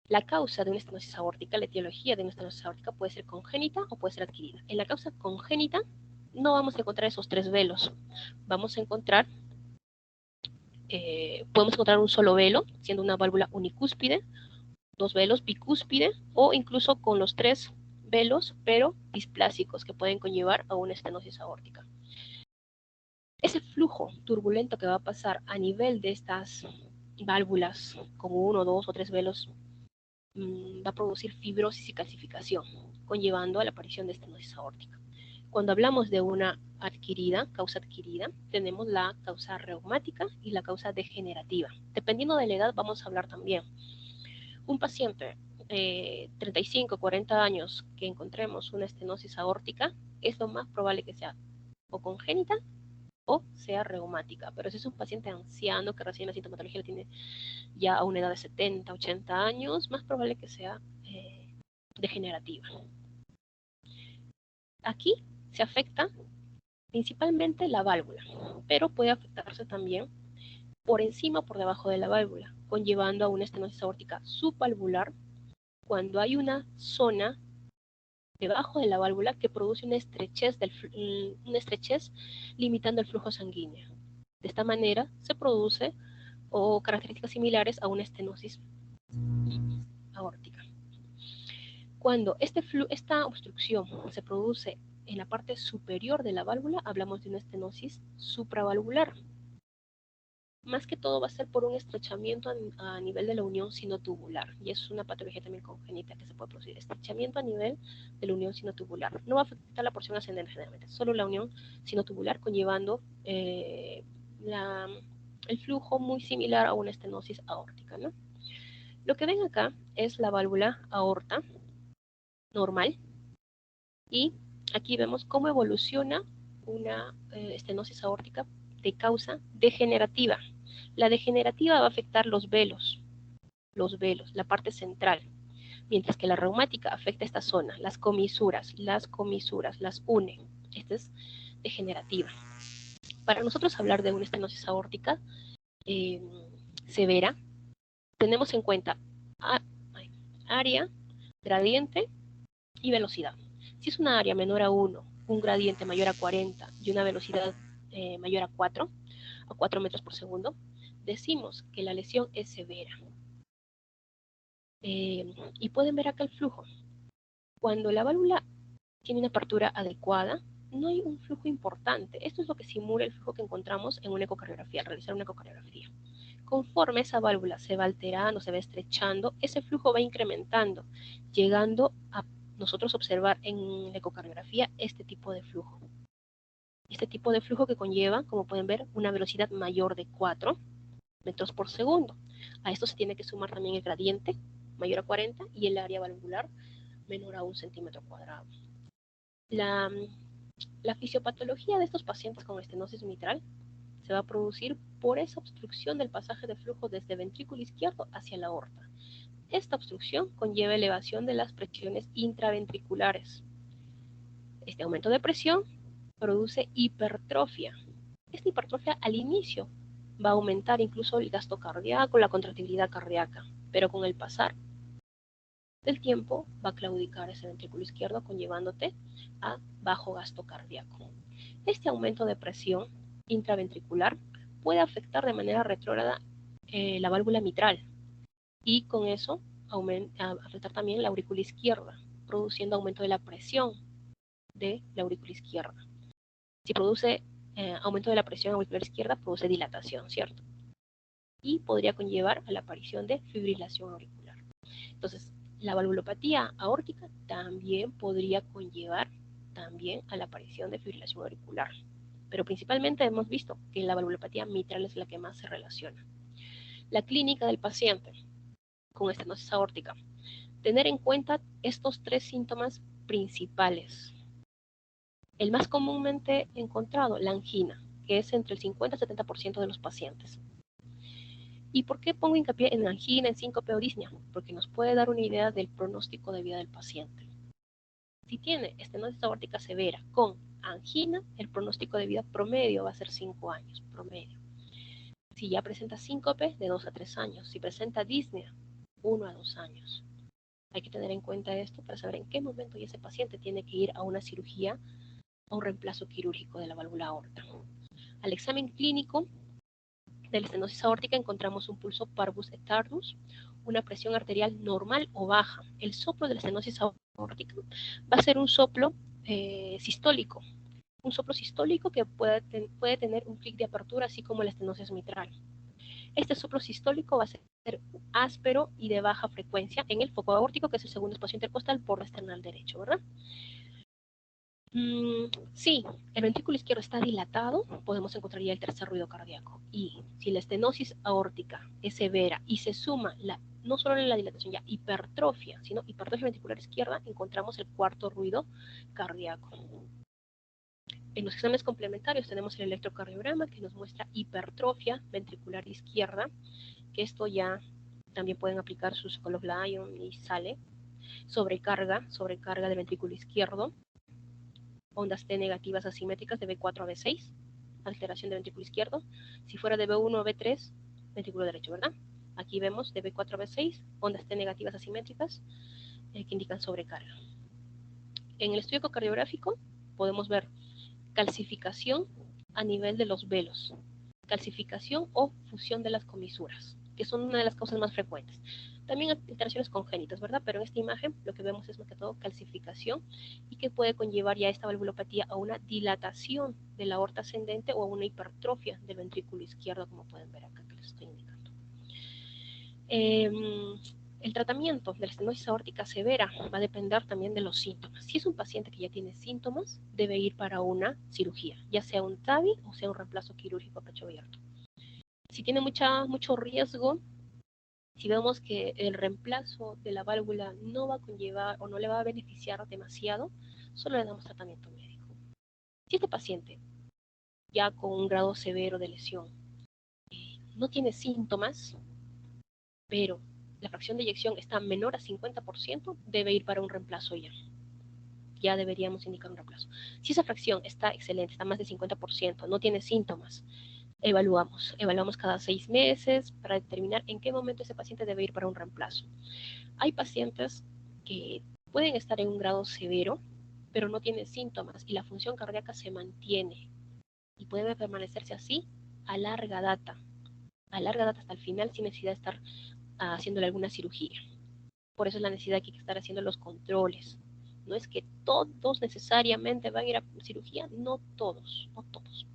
La causa de una estenosis aórtica, la etiología de una estenosis aórtica puede ser congénita o puede ser adquirida. En la causa congénita no vamos a encontrar esos 3 velos. Vamos a encontrar, podemos encontrar un solo velo, siendo una válvula unicúspide, 2 velos bicúspide o incluso con los 3 velos, pero displásicos, que pueden conllevar a una estenosis aórtica. Ese flujo turbulento que va a pasar a nivel de estas válvulas, con 1, 2 o 3 velos, va a producir fibrosis y calcificación, conllevando a la aparición de estenosis aórtica. Cuando hablamos de una causa adquirida, tenemos la causa reumática y la causa degenerativa. Dependiendo de la edad, vamos a hablar también. Un paciente de 35, 40 años que encontremos una estenosis aórtica, es lo más probable que sea o congénita o sea reumática. Pero si es un paciente anciano que recién la sintomatología la tiene ya a una edad de 70, 80 años, más probable que sea degenerativa. Aquí se afecta principalmente la válvula, pero puede afectarse también por encima o por debajo de la válvula, conllevando a una estenosis aórtica subvalvular cuando hay una zona debajo de la válvula que produce una estrechez limitando el flujo sanguíneo. De esta manera se produce o características similares a una estenosis aórtica. Cuando esta obstrucción se produce en la parte superior de la válvula, hablamos de una estenosis supravalvular. Más que todo va a ser por un estrechamiento a nivel de la unión sinotubular, y es una patología también congénita que se puede producir, estrechamiento a nivel de la unión sinotubular. No va a afectar la porción ascendente generalmente, solo la unión sinotubular, conllevando el flujo muy similar a una estenosis aórtica, ¿no? Lo que ven acá es la válvula aorta normal, y aquí vemos cómo evoluciona una estenosis aórtica de causa degenerativa. La degenerativa va a afectar los velos, la parte central, mientras que la reumática afecta esta zona, las comisuras, las une. Esta es degenerativa. Para nosotros hablar de una estenosis aórtica severa, tenemos en cuenta área, gradiente y velocidad. Si es una área menor a 1, un gradiente mayor a 40 y una velocidad mayor a 4 metros por segundo, decimos que la lesión es severa. Y pueden ver acá el flujo. Cuando la válvula tiene una apertura adecuada, no hay un flujo importante. Esto es lo que simula el flujo que encontramos en una ecocardiografía, al realizar una ecocardiografía. Conforme esa válvula se va alterando, se va estrechando, ese flujo va incrementando, llegando a nosotros observar en la ecocardiografía este tipo de flujo. Este tipo de flujo que conlleva, como pueden ver, una velocidad mayor de 4 metros por segundo. A esto se tiene que sumar también el gradiente, mayor a 40, y el área valvular menor a 1 centímetro cuadrado. La fisiopatología de estos pacientes con estenosis mitral se va a producir por esa obstrucción del pasaje de flujo desde el ventrículo izquierdo hacia la aorta. Esta obstrucción conlleva elevación de las presiones intraventriculares. Este aumento de presión produce hipertrofia. Esta hipertrofia al inicio va a aumentar incluso el gasto cardíaco, la contractibilidad cardíaca, pero con el pasar del tiempo va a claudicar ese ventrículo izquierdo, conllevándote a bajo gasto cardíaco. Este aumento de presión intraventricular puede afectar de manera retrógrada la válvula mitral, y con eso afectar también la aurícula izquierda, produciendo aumento de la presión de la aurícula izquierda. Si produce aumento de la presión auricular izquierda, produce dilatación, ¿cierto? Y podría conllevar a la aparición de fibrilación auricular. Entonces, la valvulopatía aórtica también podría conllevar también a la aparición de fibrilación auricular. Pero principalmente hemos visto que la valvulopatía mitral es la que más se relaciona. La clínica del paciente con estenosis aórtica. Tener en cuenta estos tres síntomas principales. El más comúnmente encontrado, la angina, que es entre el 50 y 70% de los pacientes. ¿Y por qué pongo hincapié en angina, en síncope o disnea? Porque nos puede dar una idea del pronóstico de vida del paciente. Si tiene estenosis aórtica severa con angina, el pronóstico de vida promedio va a ser 5 años, promedio. Si ya presenta síncope, de 2 a 3 años. Si presenta disnea, 1 a 2 años. Hay que tener en cuenta esto para saber en qué momento ya ese paciente tiene que ir a una cirugía o un reemplazo quirúrgico de la válvula aorta. Al examen clínico de la estenosis aórtica encontramos un pulso parvus et tardus, una presión arterial normal o baja. El soplo de la estenosis aórtica va a ser un soplo sistólico, un soplo sistólico que puede tener un clic de apertura, así como la estenosis mitral. Este soplo sistólico va a ser áspero y de baja frecuencia en el foco aórtico, que es el segundo espacio intercostal borde external derecho, ¿verdad? Si el ventrículo izquierdo está dilatado, podemos encontrar ya el tercer ruido cardíaco. Y si la estenosis aórtica es severa y se suma no solo la dilatación, ya hipertrofia, sino hipertrofia ventricular izquierda, encontramos el cuarto ruido cardíaco. En los exámenes complementarios tenemos el electrocardiograma que nos muestra hipertrofia ventricular izquierda, que esto ya también pueden aplicar su Scologlayon y sale. Sobrecarga del ventrículo izquierdo, ondas T negativas asimétricas de B4 a B6, alteración del ventrículo izquierdo. Si fuera de B1 a B3, ventrículo derecho, ¿verdad? Aquí vemos de B4 a B6, ondas T negativas asimétricas que indican sobrecarga. En el estudio ecocardiográfico podemos ver calcificación a nivel de los velos, calcificación o fusión de las comisuras, que son una de las causas más frecuentes. También alteraciones congénitas, ¿verdad? Pero en esta imagen lo que vemos es más que todo calcificación y que puede conllevar ya esta valvulopatía a una dilatación de la aorta ascendente o a una hipertrofia del ventrículo izquierdo, como pueden ver acá que les estoy indicando. El tratamiento de la estenosis aórtica severa va a depender también de los síntomas. Si es un paciente que ya tiene síntomas, debe ir para una cirugía, ya sea un TAVI o sea un reemplazo quirúrgico a pecho abierto. Si tiene mucho riesgo, si vemos que el reemplazo de la válvula no va a conllevar o no le va a beneficiar demasiado, solo le damos tratamiento médico. Si este paciente, ya con un grado severo de lesión, no tiene síntomas, pero la fracción de eyección está menor a 50%, debe ir para un reemplazo ya. Ya deberíamos indicar un reemplazo. Si esa fracción está excelente, está más de 50%, no tiene síntomas, evaluamos cada 6 meses para determinar en qué momento ese paciente debe ir para un reemplazo. Hay pacientes que pueden estar en un grado severo, pero no tienen síntomas y la función cardíaca se mantiene y puede permanecerse así a larga data hasta el final sin necesidad de estar haciéndole alguna cirugía. Por eso es la necesidad que hay que estar haciendo los controles. No es que todos necesariamente van a ir a cirugía, no todos.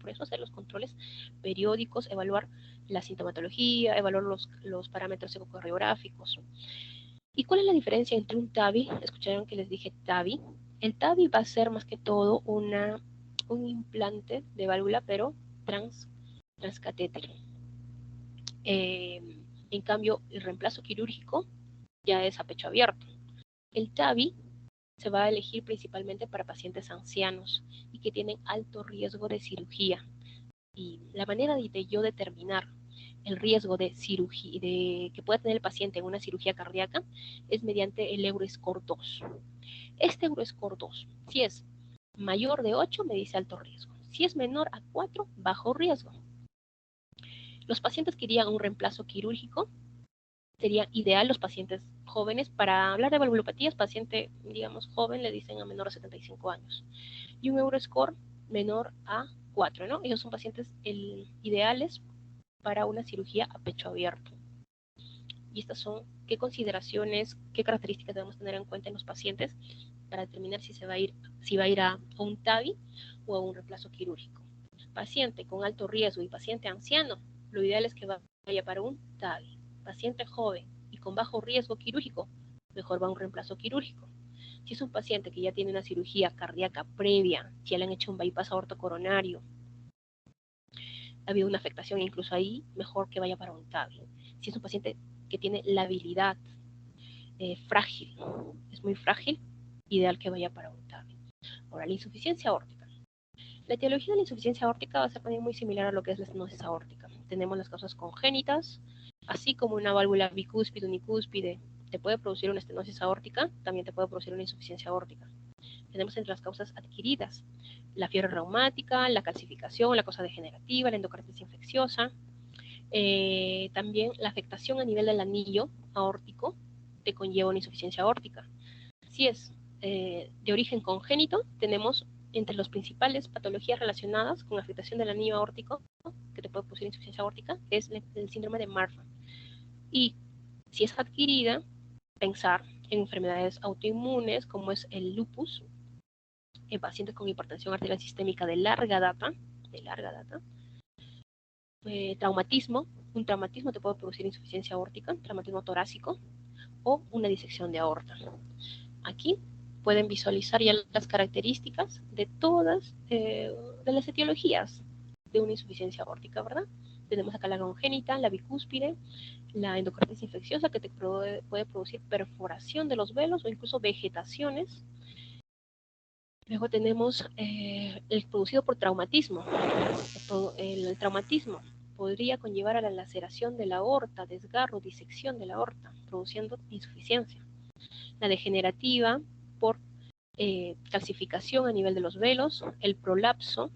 Por eso hacer los controles periódicos, evaluar la sintomatología, evaluar los parámetros ecocardiográficos. ¿Y cuál es la diferencia entre un TAVI? Escucharon que les dije TAVI. El TAVI va a ser más que todo un implante de válvula, pero transcatéter. En cambio, el reemplazo quirúrgico ya es a pecho abierto. El TAVI se va a elegir principalmente para pacientes ancianos y que tienen alto riesgo de cirugía. Y la manera de yo determinar el riesgo de cirugía que pueda tener el paciente en una cirugía cardíaca es mediante el Euroscore 2. Este Euroscore 2, si es mayor de 8, me dice alto riesgo. Si es menor a 4, bajo riesgo. Los pacientes que irían a un reemplazo quirúrgico sería ideal los pacientes jóvenes. Para hablar de valvulopatías, paciente, digamos, joven, le dicen a menor a 75 años. Y un Euroscore menor a 4, ¿no? Ellos son pacientes ideales para una cirugía a pecho abierto. Y estas son qué consideraciones, qué características debemos tener en cuenta en los pacientes para determinar si va a ir a un TAVI o a un reemplazo quirúrgico. Paciente con alto riesgo y paciente anciano, lo ideal es que vaya para un TAVI. Paciente joven y con bajo riesgo quirúrgico, mejor va a un reemplazo quirúrgico. Si es un paciente que ya tiene una cirugía cardíaca previa, si ya le han hecho un bypass aortocoronario, ha habido una afectación incluso ahí, mejor que vaya para un TAVI. Si es un paciente que tiene labilidad frágil, es muy frágil, ideal que vaya para un TAVI. Ahora, la insuficiencia aórtica. La etiología de la insuficiencia aórtica va a ser también muy similar a lo que es la estenosis aórtica. Tenemos las causas congénitas, así como una válvula bicúspide, unicúspide, te puede producir una estenosis aórtica, también te puede producir una insuficiencia aórtica. Tenemos entre las causas adquiridas la fiebre reumática, la calcificación, la causa degenerativa, la endocarditis infecciosa, también la afectación a nivel del anillo aórtico te conlleva una insuficiencia aórtica. Si es de origen congénito, tenemos entre las principales patologías relacionadas con afectación del anillo aórtico que te puede producir insuficiencia aórtica, es el síndrome de Marfan. Y si es adquirida, pensar en enfermedades autoinmunes como es el lupus, en pacientes con hipertensión arterial sistémica de larga data, traumatismo, un traumatismo te puede producir insuficiencia aórtica, traumatismo torácico o una disección de aorta. Aquí pueden visualizar ya las características de todas de las etiologías de una insuficiencia aórtica, ¿verdad? Tenemos acá la congénita, la bicúspide, la endocarditis infecciosa que te puede producir perforación de los velos o incluso vegetaciones. Luego tenemos el producido por traumatismo. El traumatismo podría conllevar a la laceración de la aorta, desgarro, disección de la aorta, produciendo insuficiencia. La degenerativa por calcificación a nivel de los velos, el prolapso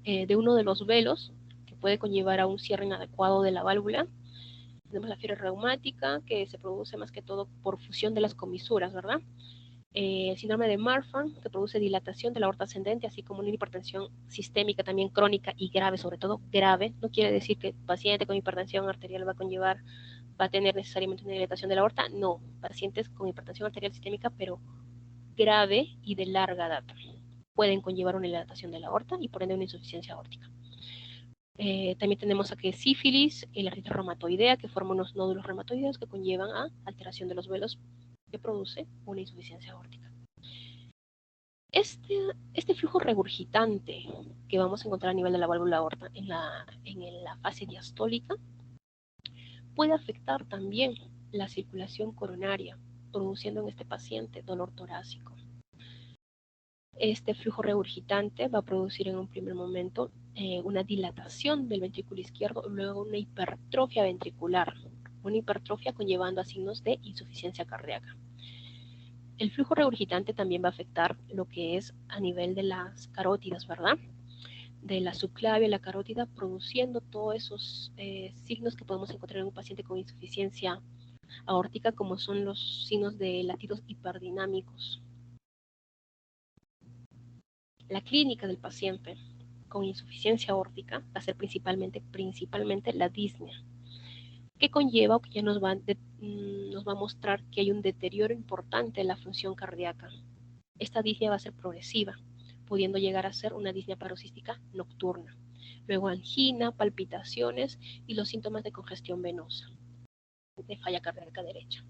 de uno de los velos que puede conllevar a un cierre inadecuado de la válvula. Tenemos la fiebre reumática que se produce más que todo por fusión de las comisuras, ¿verdad? El síndrome de Marfan, que produce dilatación de la aorta ascendente, así como una hipertensión sistémica también crónica y grave, sobre todo grave. No quiere decir que el paciente con hipertensión arterial va a tener necesariamente una dilatación de la aorta. No, pacientes con hipertensión arterial sistémica, pero grave y de larga data, pueden conllevar una dilatación de la aorta y por ende una insuficiencia aórtica. También tenemos aquí sífilis y la artritis reumatoidea, que forman unos nódulos reumatoideos que conllevan a alteración de los velos que produce una insuficiencia aórtica. Este flujo regurgitante que vamos a encontrar a nivel de la válvula aorta en la fase diastólica puede afectar también la circulación coronaria, produciendo en este paciente dolor torácico. Este flujo regurgitante va a producir en un primer momento una dilatación del ventrículo izquierdo, luego una hipertrofia ventricular, una hipertrofia conllevando a signos de insuficiencia cardíaca. El flujo regurgitante también va a afectar lo que es a nivel de las carótidas, ¿verdad? De la subclavia y la carótida, produciendo todos esos signos que podemos encontrar en un paciente con insuficiencia aórtica, como son los signos de latidos hiperdinámicos. La clínica del paciente con insuficiencia aórtica va a ser principalmente la disnea, que conlleva o que ya nos va a mostrar que hay un deterioro importante en la función cardíaca. Esta disnea va a ser progresiva, pudiendo llegar a ser una disnea paroxística nocturna. Luego angina, palpitaciones y los síntomas de congestión venosa, de falla cardíaca derecha.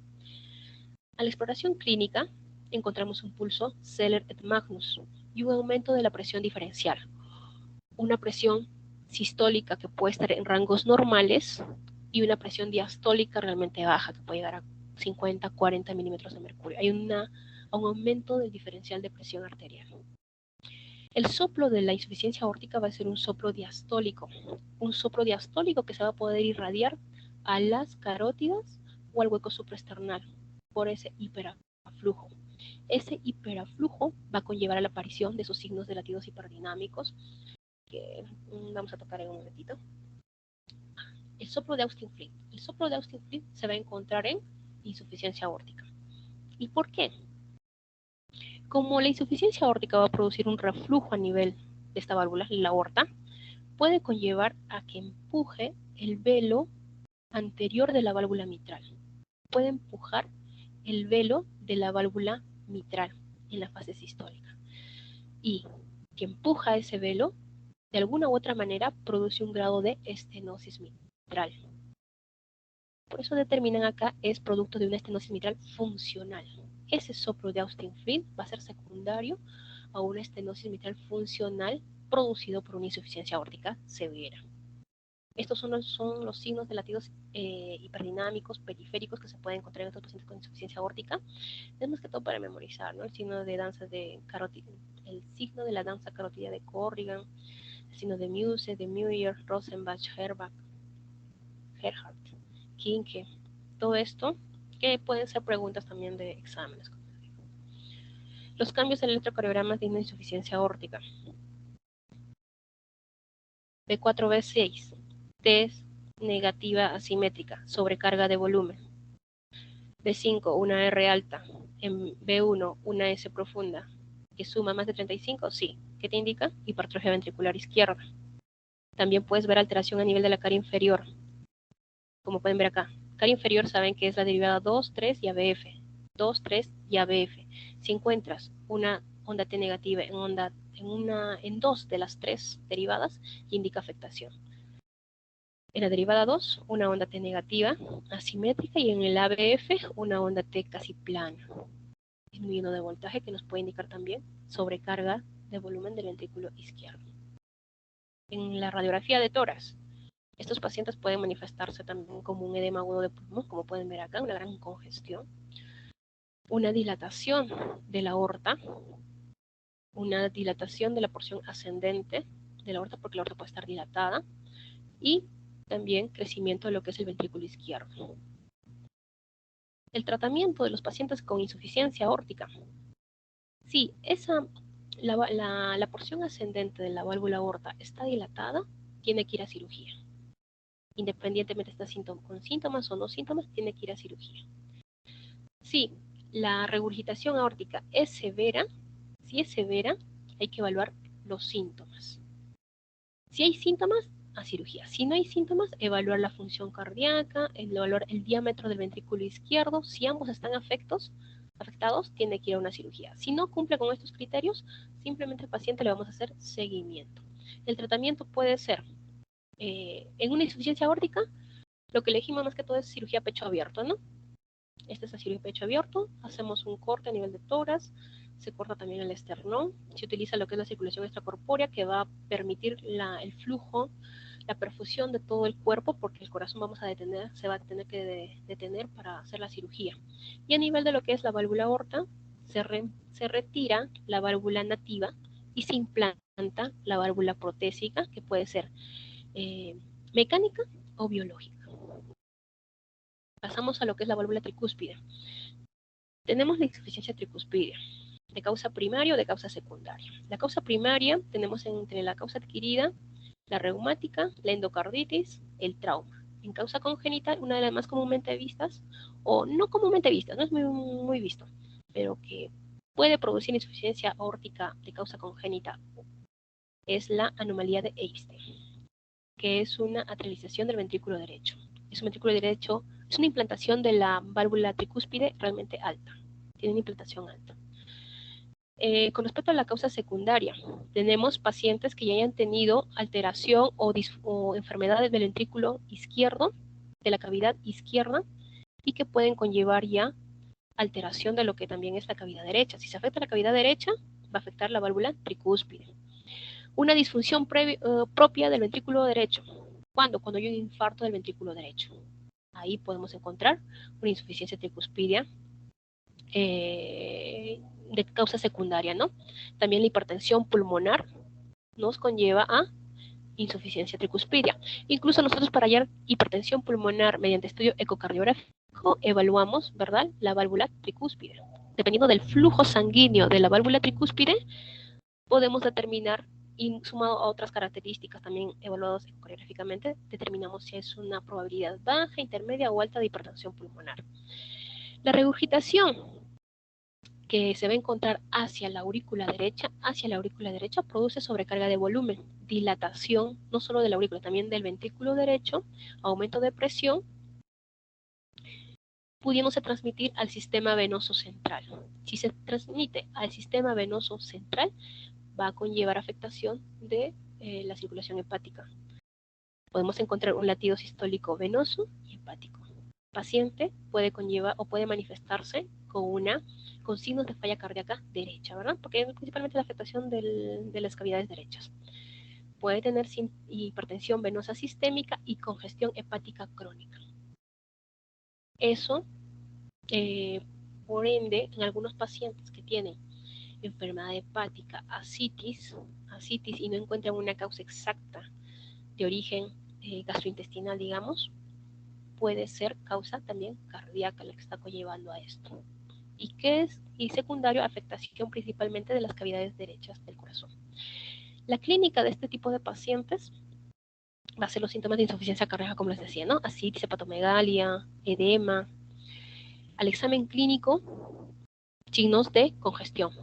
A la exploración clínica encontramos un pulso Zeller et Magnus y un aumento de la presión diferencial. Una presión sistólica que puede estar en rangos normales y una presión diastólica realmente baja, que puede llegar a 50, 40 milímetros de mercurio. Hay un aumento del diferencial de presión arterial. El soplo de la insuficiencia aórtica va a ser un soplo diastólico que se va a poder irradiar a las carótidas o al hueco supraesternal por ese hiperaflujo. Ese hiperaflujo va a conllevar a la aparición de esos signos de latidos hiperdinámicos que vamos a tocar en un momentito. El soplo de Austin-Flint. El soplo de Austin-Flint se va a encontrar en insuficiencia aórtica. ¿Y por qué? Como la insuficiencia aórtica va a producir un reflujo a nivel de esta válvula, la aorta, puede conllevar a que empuje el velo anterior de la válvula mitral. Puede empujar el velo de la válvula mitral en la fase sistólica. Y que empuja ese velo, de alguna u otra manera, produce un grado de estenosis mitral. Por eso determinan acá es producto de una estenosis mitral funcional. Ese soplo de Austin-Fried va a ser secundario a una estenosis mitral funcional producido por una insuficiencia aórtica severa. Estos son los signos de latidos hiperdinámicos periféricos que se pueden encontrar en estos pacientes con insuficiencia aórtica. Tenemos que todo para memorizar, ¿no? El signo de danza de carótida, el signo de la danza carótida de Corrigan, el signo de Muse, de Muir, Rosenbach, Gerhardt, Kinke. Todo esto que pueden ser preguntas también de exámenes. Los cambios en electrocardiogramas de una insuficiencia aórtica. B4, B6, T negativa asimétrica, sobrecarga de volumen. B5, una R alta. En B1, una S profunda, que suma más de 35, sí. ¿Qué te indica? Hipertrofia ventricular izquierda. También puedes ver alteración a nivel de la cara inferior, como pueden ver acá. Cara inferior saben que es la derivada 2, 3 y ABF. 2, 3 y ABF. Si encuentras una onda T negativa en dos de las tres derivadas, indica afectación. En la derivada 2, una onda T negativa asimétrica, y en el ABF, una onda T casi plana. Disminuyendo de voltaje, que nos puede indicar también sobrecarga de volumen del ventrículo izquierdo. En la radiografía de tórax, estos pacientes pueden manifestarse también como un edema agudo de pulmón, como pueden ver acá, una gran congestión, una dilatación de la aorta, una dilatación de la porción ascendente de la aorta, porque la aorta puede estar dilatada, y también crecimiento de lo que es el ventrículo izquierdo. El tratamiento de los pacientes con insuficiencia aórtica. Sí, la porción ascendente de la válvula aorta está dilatada, tiene que ir a cirugía. Independientemente está con síntomas o no síntomas, tiene que ir a cirugía. Si la regurgitación aórtica es severa, si es severa, hay que evaluar los síntomas. Si hay síntomas, a cirugía. Si no hay síntomas, evaluar la función cardíaca, evaluar el diámetro del ventrículo izquierdo. Si ambos están afectados, tiene que ir a una cirugía. Si no cumple con estos criterios, simplemente al paciente le vamos a hacer seguimiento. El tratamiento puede ser, en una insuficiencia aórtica, lo que elegimos más que todo es cirugía pecho abierto, ¿no? Esta es la cirugía pecho abierto, hacemos un corte a nivel de tórax, se corta también el esternón, se utiliza lo que es la circulación extracorpórea, que va a permitir el flujo, la perfusión de todo el cuerpo, porque el corazón se va a tener que detener para hacer la cirugía. Y a nivel de lo que es la válvula aorta, se retira la válvula nativa y se implanta la válvula protésica, que puede ser mecánica o biológica. Pasamos a lo que es la válvula tricúspide. Tenemos la insuficiencia tricúspide de causa primaria o de causa secundaria. La causa primaria tenemos entre la causa adquirida, la reumática, la endocarditis, el trauma. En causa congénita, una de las más comúnmente vistas, o no comúnmente vistas, no es muy visto, pero que puede producir insuficiencia aórtica de causa congénita, es la anomalía de Einstein, que es una atrialización del ventrículo derecho. Es un ventrículo derecho, es una implantación de la válvula tricúspide realmente alta. Tiene una implantación alta. Con respecto a la causa secundaria, tenemos pacientes que ya hayan tenido alteración o enfermedades del ventrículo izquierdo, de la cavidad izquierda, y que pueden conllevar ya alteración de lo que también es la cavidad derecha. Si se afecta la cavidad derecha, va a afectar la válvula tricúspide. Una disfunción propia del ventrículo derecho. ¿Cuándo? Cuando hay un infarto del ventrículo derecho. Ahí podemos encontrar una insuficiencia tricúspidea de causa secundaria, ¿no? También la hipertensión pulmonar nos conlleva a insuficiencia tricúspidea. Incluso nosotros para hallar hipertensión pulmonar mediante estudio ecocardiográfico evaluamos, ¿verdad?, la válvula tricúspide. Dependiendo del flujo sanguíneo de la válvula tricúspide, podemos determinar, y sumado a otras características también evaluadas ecográficamente, determinamos si es una probabilidad baja, intermedia o alta de hipertensión pulmonar. La regurgitación que se va a encontrar hacia la aurícula derecha, produce sobrecarga de volumen, dilatación no solo de la aurícula, también del ventrículo derecho, aumento de presión pudiéndose transmitir al sistema venoso central. Si se transmite al sistema venoso central, va a conllevar afectación de la circulación hepática. Podemos encontrar un latido sistólico venoso y hepático. El paciente puede conllevar o puede manifestarse con signos de falla cardíaca derecha, ¿verdad? Porque es principalmente la afectación de las cavidades derechas. Puede tener hipertensión venosa sistémica y congestión hepática crónica. Eso, por ende, en algunos pacientes que tienen enfermedad hepática, ascitis y no encuentran una causa exacta de origen gastrointestinal, digamos, puede ser causa también cardíaca la que está conllevando a esto. Y secundario, afectación principalmente de las cavidades derechas del corazón. La clínica de este tipo de pacientes va a ser los síntomas de insuficiencia cardíaca, como les decía, ¿no? Ascitis, hepatomegalia, edema. Al examen clínico, signos de congestión,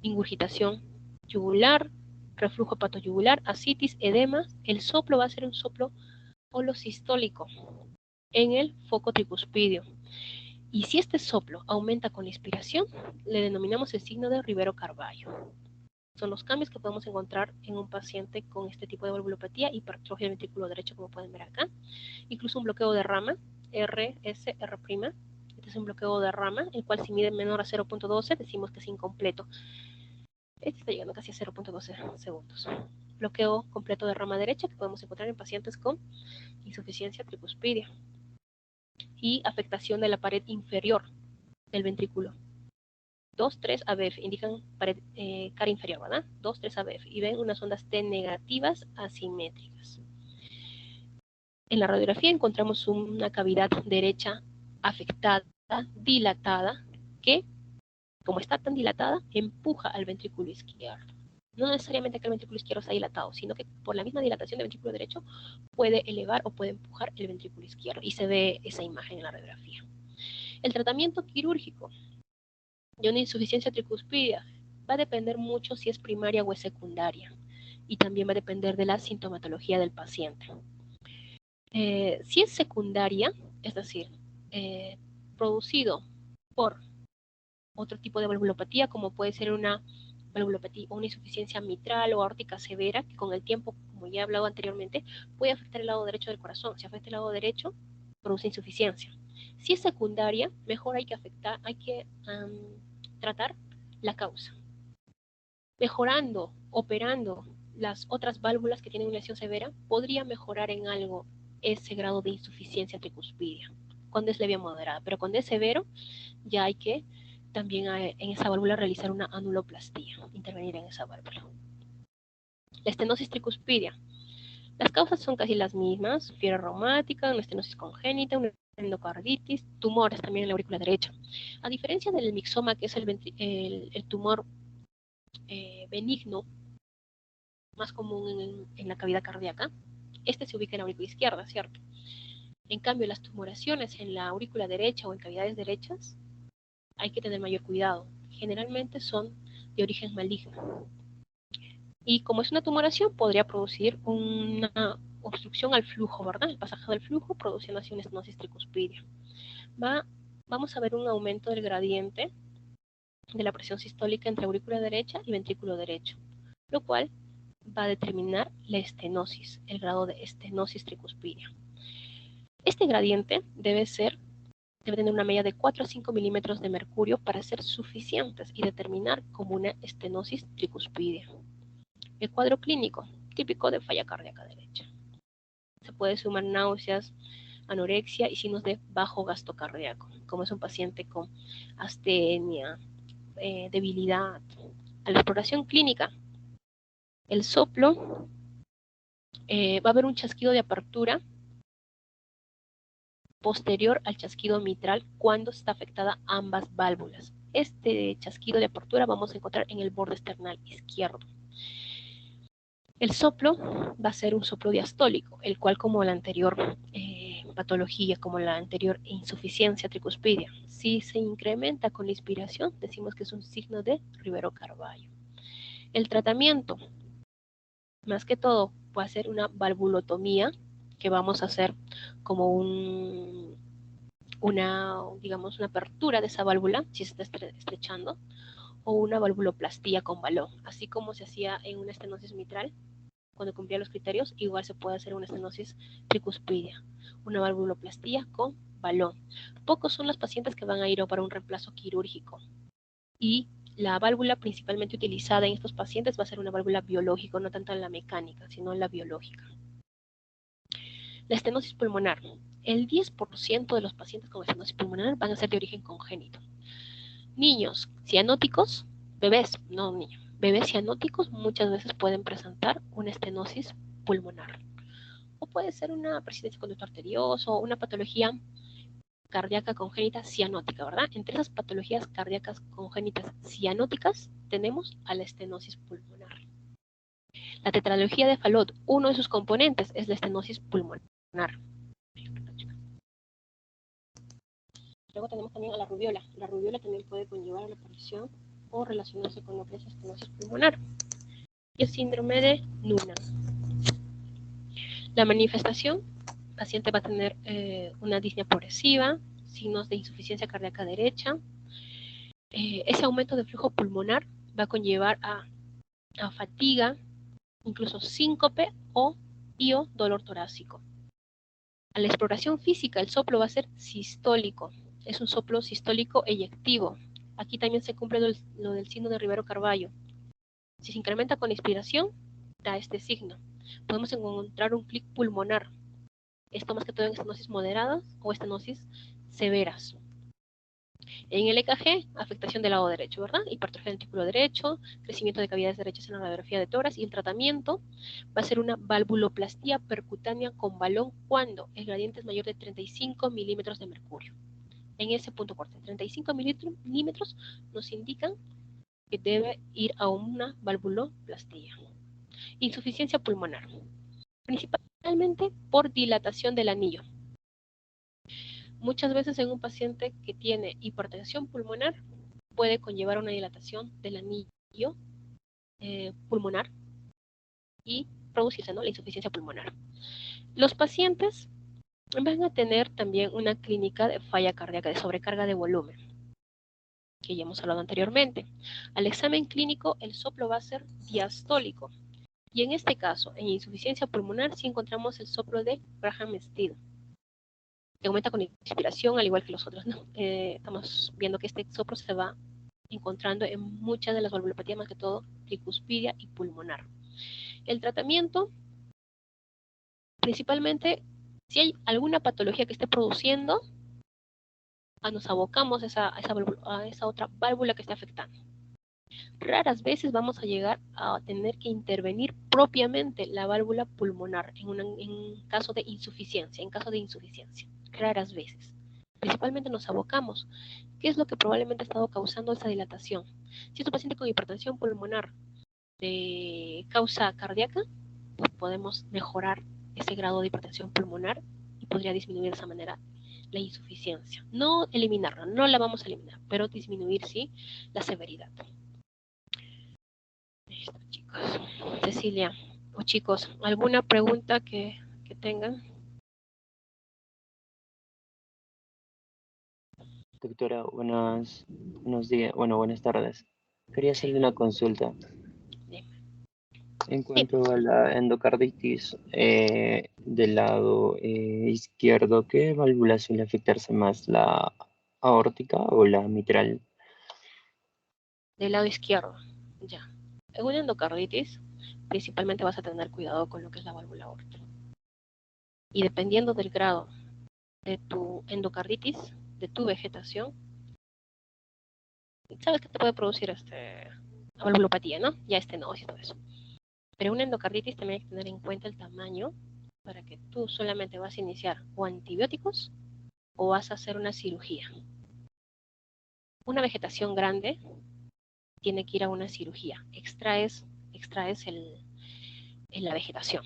ingurgitación yugular, reflujo hepatoyugular, ascitis, edema. El soplo va a ser un soplo holosistólico en el foco tricuspidio. Y si este soplo aumenta con la inspiración, le denominamos el signo de Rivero-Carballo. Son los cambios que podemos encontrar en un paciente con este tipo de valvulopatía, hipertrofia del ventrículo derecho, como pueden ver acá. Incluso un bloqueo de rama, RR'. Este es un bloqueo de rama, el cual si mide menor a 0.12 decimos que es incompleto. Este está llegando casi a 0.12 segundos. Bloqueo completo de rama derecha que podemos encontrar en pacientes con insuficiencia tricuspidia y afectación de la pared inferior del ventrículo. 2,3 ABF, indican pared, cara inferior, ¿verdad? 2,3 ABF, y ven unas ondas T negativas asimétricas. En la radiografía encontramos una cavidad derecha afectada, dilatada, que, como está tan dilatada, empuja al ventrículo izquierdo. No necesariamente que el ventrículo izquierdo está dilatado, sino que por la misma dilatación del ventrículo derecho puede elevar o puede empujar el ventrículo izquierdo, y se ve esa imagen en la radiografía. El tratamiento quirúrgico de una insuficiencia tricuspidia va a depender mucho si es primaria o es secundaria, y también va a depender de la sintomatología del paciente. Si es secundaria, es decir, producido por otro tipo de valvulopatía, como puede ser una valvulopatía o una insuficiencia mitral o aórtica severa, que con el tiempo, como ya he hablado anteriormente, puede afectar el lado derecho del corazón. Si afecta el lado derecho, produce insuficiencia. Si es secundaria, mejor hay que tratar la causa. Mejorando, operando las otras válvulas que tienen una lesión severa, podría mejorar en algo ese grado de insuficiencia tricuspidia, cuando es leve a moderada, pero cuando es severo, ya hay que también en esa válvula realizar una anuloplastía, intervenir en esa válvula. La estenosis tricuspidia. Las causas son casi las mismas: fiebre reumática, una estenosis congénita, una endocarditis, tumores también en la aurícula derecha. A diferencia del mixoma, que es el tumor benigno más común en la cavidad cardíaca, este se ubica en la aurícula izquierda, ¿cierto? En cambio, las tumoraciones en la aurícula derecha o en cavidades derechas hay que tener mayor cuidado. Generalmente son de origen maligno. Y como es una tumoración, podría producir una obstrucción al flujo, ¿verdad? El pasaje del flujo, produciendo así una estenosis tricuspidia. Vamos a ver un aumento del gradiente de la presión sistólica entre aurícula derecha y ventrículo derecho, lo cual va a determinar la estenosis, el grado de estenosis tricuspidia. Este gradiente debe tener una media de 4 a 5 milímetros de mercurio para ser suficientes y determinar como una estenosis tricuspidia. El cuadro clínico, típico de falla cardíaca derecha. Se puede sumar náuseas, anorexia y signos de bajo gasto cardíaco, como es un paciente con astenia, debilidad. A la exploración clínica, el soplo, va a haber un chasquido de apertura posterior al chasquido mitral cuando está afectada ambas válvulas. Este chasquido de apertura vamos a encontrar en el borde esternal izquierdo. El soplo va a ser un soplo diastólico, el cual, como la anterior patología, como la anterior insuficiencia tricuspidia, si se incrementa con la inspiración, decimos que es un signo de Rivero-Carballo. El tratamiento, más que todo, puede ser una valvulotomía, que vamos a hacer como digamos, una apertura de esa válvula, si se está estrechando, o una valvuloplastía con balón, así como se hacía en una estenosis mitral, cuando cumplía los criterios, igual se puede hacer una estenosis tricuspidia, una valvuloplastía con balón. Pocos son los pacientes que van a ir para un reemplazo quirúrgico, y la válvula principalmente utilizada en estos pacientes va a ser una válvula biológica, no tanto en la mecánica, sino en la biológica. La estenosis pulmonar. El 10% de los pacientes con estenosis pulmonar van a ser de origen congénito. Niños cianóticos, bebés, no niños, bebés cianóticos muchas veces pueden presentar una estenosis pulmonar. O puede ser una persistencia de conducto arterioso, una patología cardíaca congénita cianótica, ¿verdad? Entre esas patologías cardíacas congénitas cianóticas tenemos a la estenosis pulmonar. La tetralogía de Fallot, uno de sus componentes es la estenosis pulmonar. Luego tenemos también a la rubiola. La rubiola también puede conllevar a la aparición o relacionarse con lo que es estenosis pulmonar. Y el síndrome de Noonan. La manifestación, el paciente va a tener una disnea progresiva, signos de insuficiencia cardíaca derecha. Ese aumento de flujo pulmonar va a conllevar a fatiga, incluso síncope o dolor torácico. A la exploración física, el soplo va a ser sistólico. Es un soplo sistólico eyectivo. Aquí también se cumple lo del signo de Rivero-Carballo. Si se incrementa con la inspiración, da este signo. Podemos encontrar un clic pulmonar. Esto más que todo en estenosis moderadas o estenosis severas. En el EKG, afectación del lado derecho, ¿verdad? Hipertrofia del ventículo derecho, crecimiento de cavidades derechas en la radiografía de tórax, y el tratamiento va a ser una valvuloplastía percutánea con balón cuando el gradiente es mayor de 35 milímetros de mercurio. En ese punto corte, 35 milímetros nos indican que debe ir a una valvuloplastía. Insuficiencia pulmonar, principalmente por dilatación del anillo. Muchas veces en un paciente que tiene hipertensión pulmonar puede conllevar una dilatación del anillo pulmonar y producirse, ¿no?, la insuficiencia pulmonar. Los pacientes van a tener también una clínica de falla cardíaca, de sobrecarga de volumen, que ya hemos hablado anteriormente. Al examen clínico, el soplo va a ser diastólico. Y en este caso, en insuficiencia pulmonar, sí encontramos el soplo de Graham-Stead, que aumenta con inspiración, al igual que los otros, ¿no? Estamos viendo que este soplo se va encontrando en muchas de las valvulopatías, más que todo tricuspidia y pulmonar. El tratamiento, principalmente, si hay alguna patología que esté produciendo, nos abocamos a esa otra válvula que esté afectando. Raras veces vamos a llegar a tener que intervenir propiamente la válvula pulmonar en caso de insuficiencia, raras veces. Principalmente nos abocamos. ¿Qué es lo que probablemente ha estado causando esa dilatación? Si es un paciente con hipertensión pulmonar de causa cardíaca, pues podemos mejorar ese grado de hipertensión pulmonar y podría disminuir de esa manera la insuficiencia. No eliminarla, no la vamos a eliminar, pero disminuir sí la severidad. Listo, chicos. Cecilia, o chicos, ¿alguna pregunta que tengan? Doctora, buenos días, buenas tardes. Quería hacerle una consulta. En cuanto a la endocarditis del lado izquierdo, ¿qué válvula suele afectarse más, la aórtica o la mitral? Del lado izquierdo, ya. En una endocarditis, principalmente vas a tener cuidado con lo que es la válvula aórtica. Y dependiendo del grado de tu endocarditis, de tu vegetación, sabes que te puede producir la valvulopatía, ¿no? Ya estenosis y todo eso. Pero una endocarditis también hay que tener en cuenta el tamaño para que tú solamente vas a iniciar o antibióticos o vas a hacer una cirugía. Una vegetación grande tiene que ir a una cirugía. Extraes la vegetación.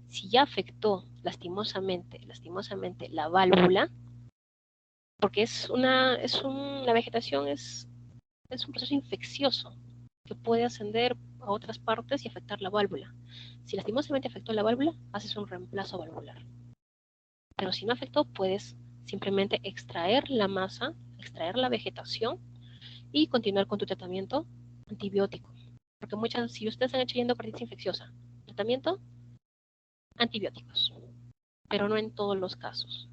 Si ya afectó lastimosamente la válvula, porque la vegetación es un proceso infeccioso que puede ascender a otras partes y afectar la válvula. Si lastimosamente afectó la válvula, haces un reemplazo valvular. Pero si no afectó, puedes simplemente extraer la masa, extraer la vegetación y continuar con tu tratamiento antibiótico. Porque si ustedes han hecho endocarditis infecciosa, tratamiento, antibióticos, pero no en todos los casos.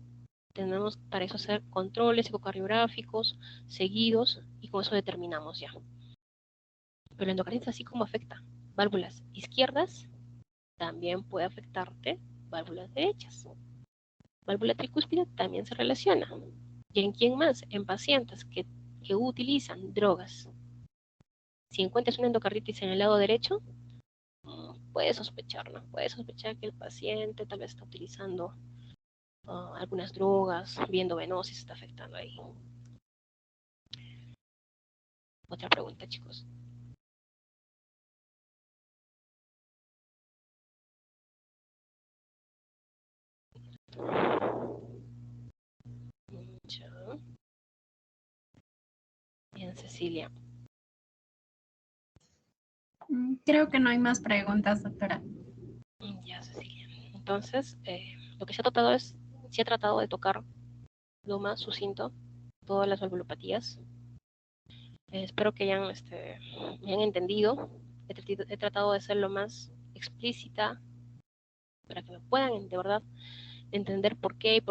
Tenemos para eso hacer controles ecocardiográficos seguidos y con eso determinamos ya. Pero la endocarditis, así como afecta válvulas izquierdas, también puede afectarte válvulas derechas. Válvula tricúspide también se relaciona. ¿Y en quién más? En pacientes que utilizan drogas. Si encuentras una endocarditis en el lado derecho, puedes sospechar, ¿no? Puedes sospechar que el paciente tal vez está utilizando algunas drogas, viendo venosis, está afectando ahí. Otra pregunta, chicos. Bien, Cecilia. Creo que no hay más preguntas, doctora. Ya, Cecilia. Entonces, lo que se ha tratado de tocar lo más sucinto todas las valvulopatías. Espero que me hayan entendido. He tratado de ser lo más explícita para que me puedan de verdad entender por qué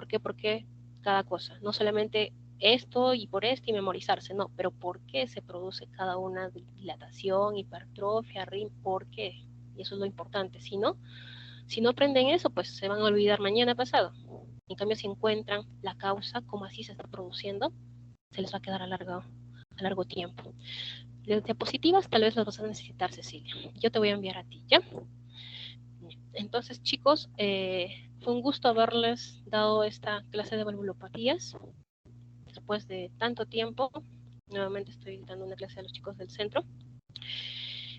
cada cosa. No solamente esto y por esto y memorizarse, no, pero por qué se produce cada una, dilatación, hipertrofia, RIM, por qué. Y eso es lo importante. Si no aprenden eso, pues se van a olvidar mañana pasado. En cambio, si encuentran la causa, cómo así se está produciendo, se les va a quedar a largo tiempo. Las diapositivas tal vez las vas a necesitar, Cecilia. Yo te voy a enviar a ti, ¿ya? Entonces, chicos, fue un gusto haberles dado esta clase de valvulopatías. Después de tanto tiempo, nuevamente estoy dando una clase a los chicos del centro.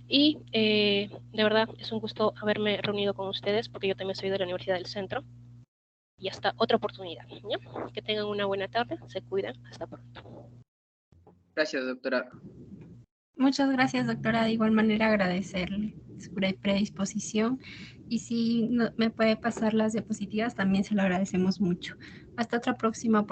Y de verdad es un gusto haberme reunido con ustedes porque yo también soy de la Universidad del Centro. Y hasta otra oportunidad, ¿ya? Que tengan una buena tarde, se cuidan, hasta pronto. Gracias, doctora. Muchas gracias, doctora. De igual manera, agradecerle su predisposición. Y si me puede pasar las diapositivas, también se lo agradecemos mucho. Hasta otra próxima oportunidad.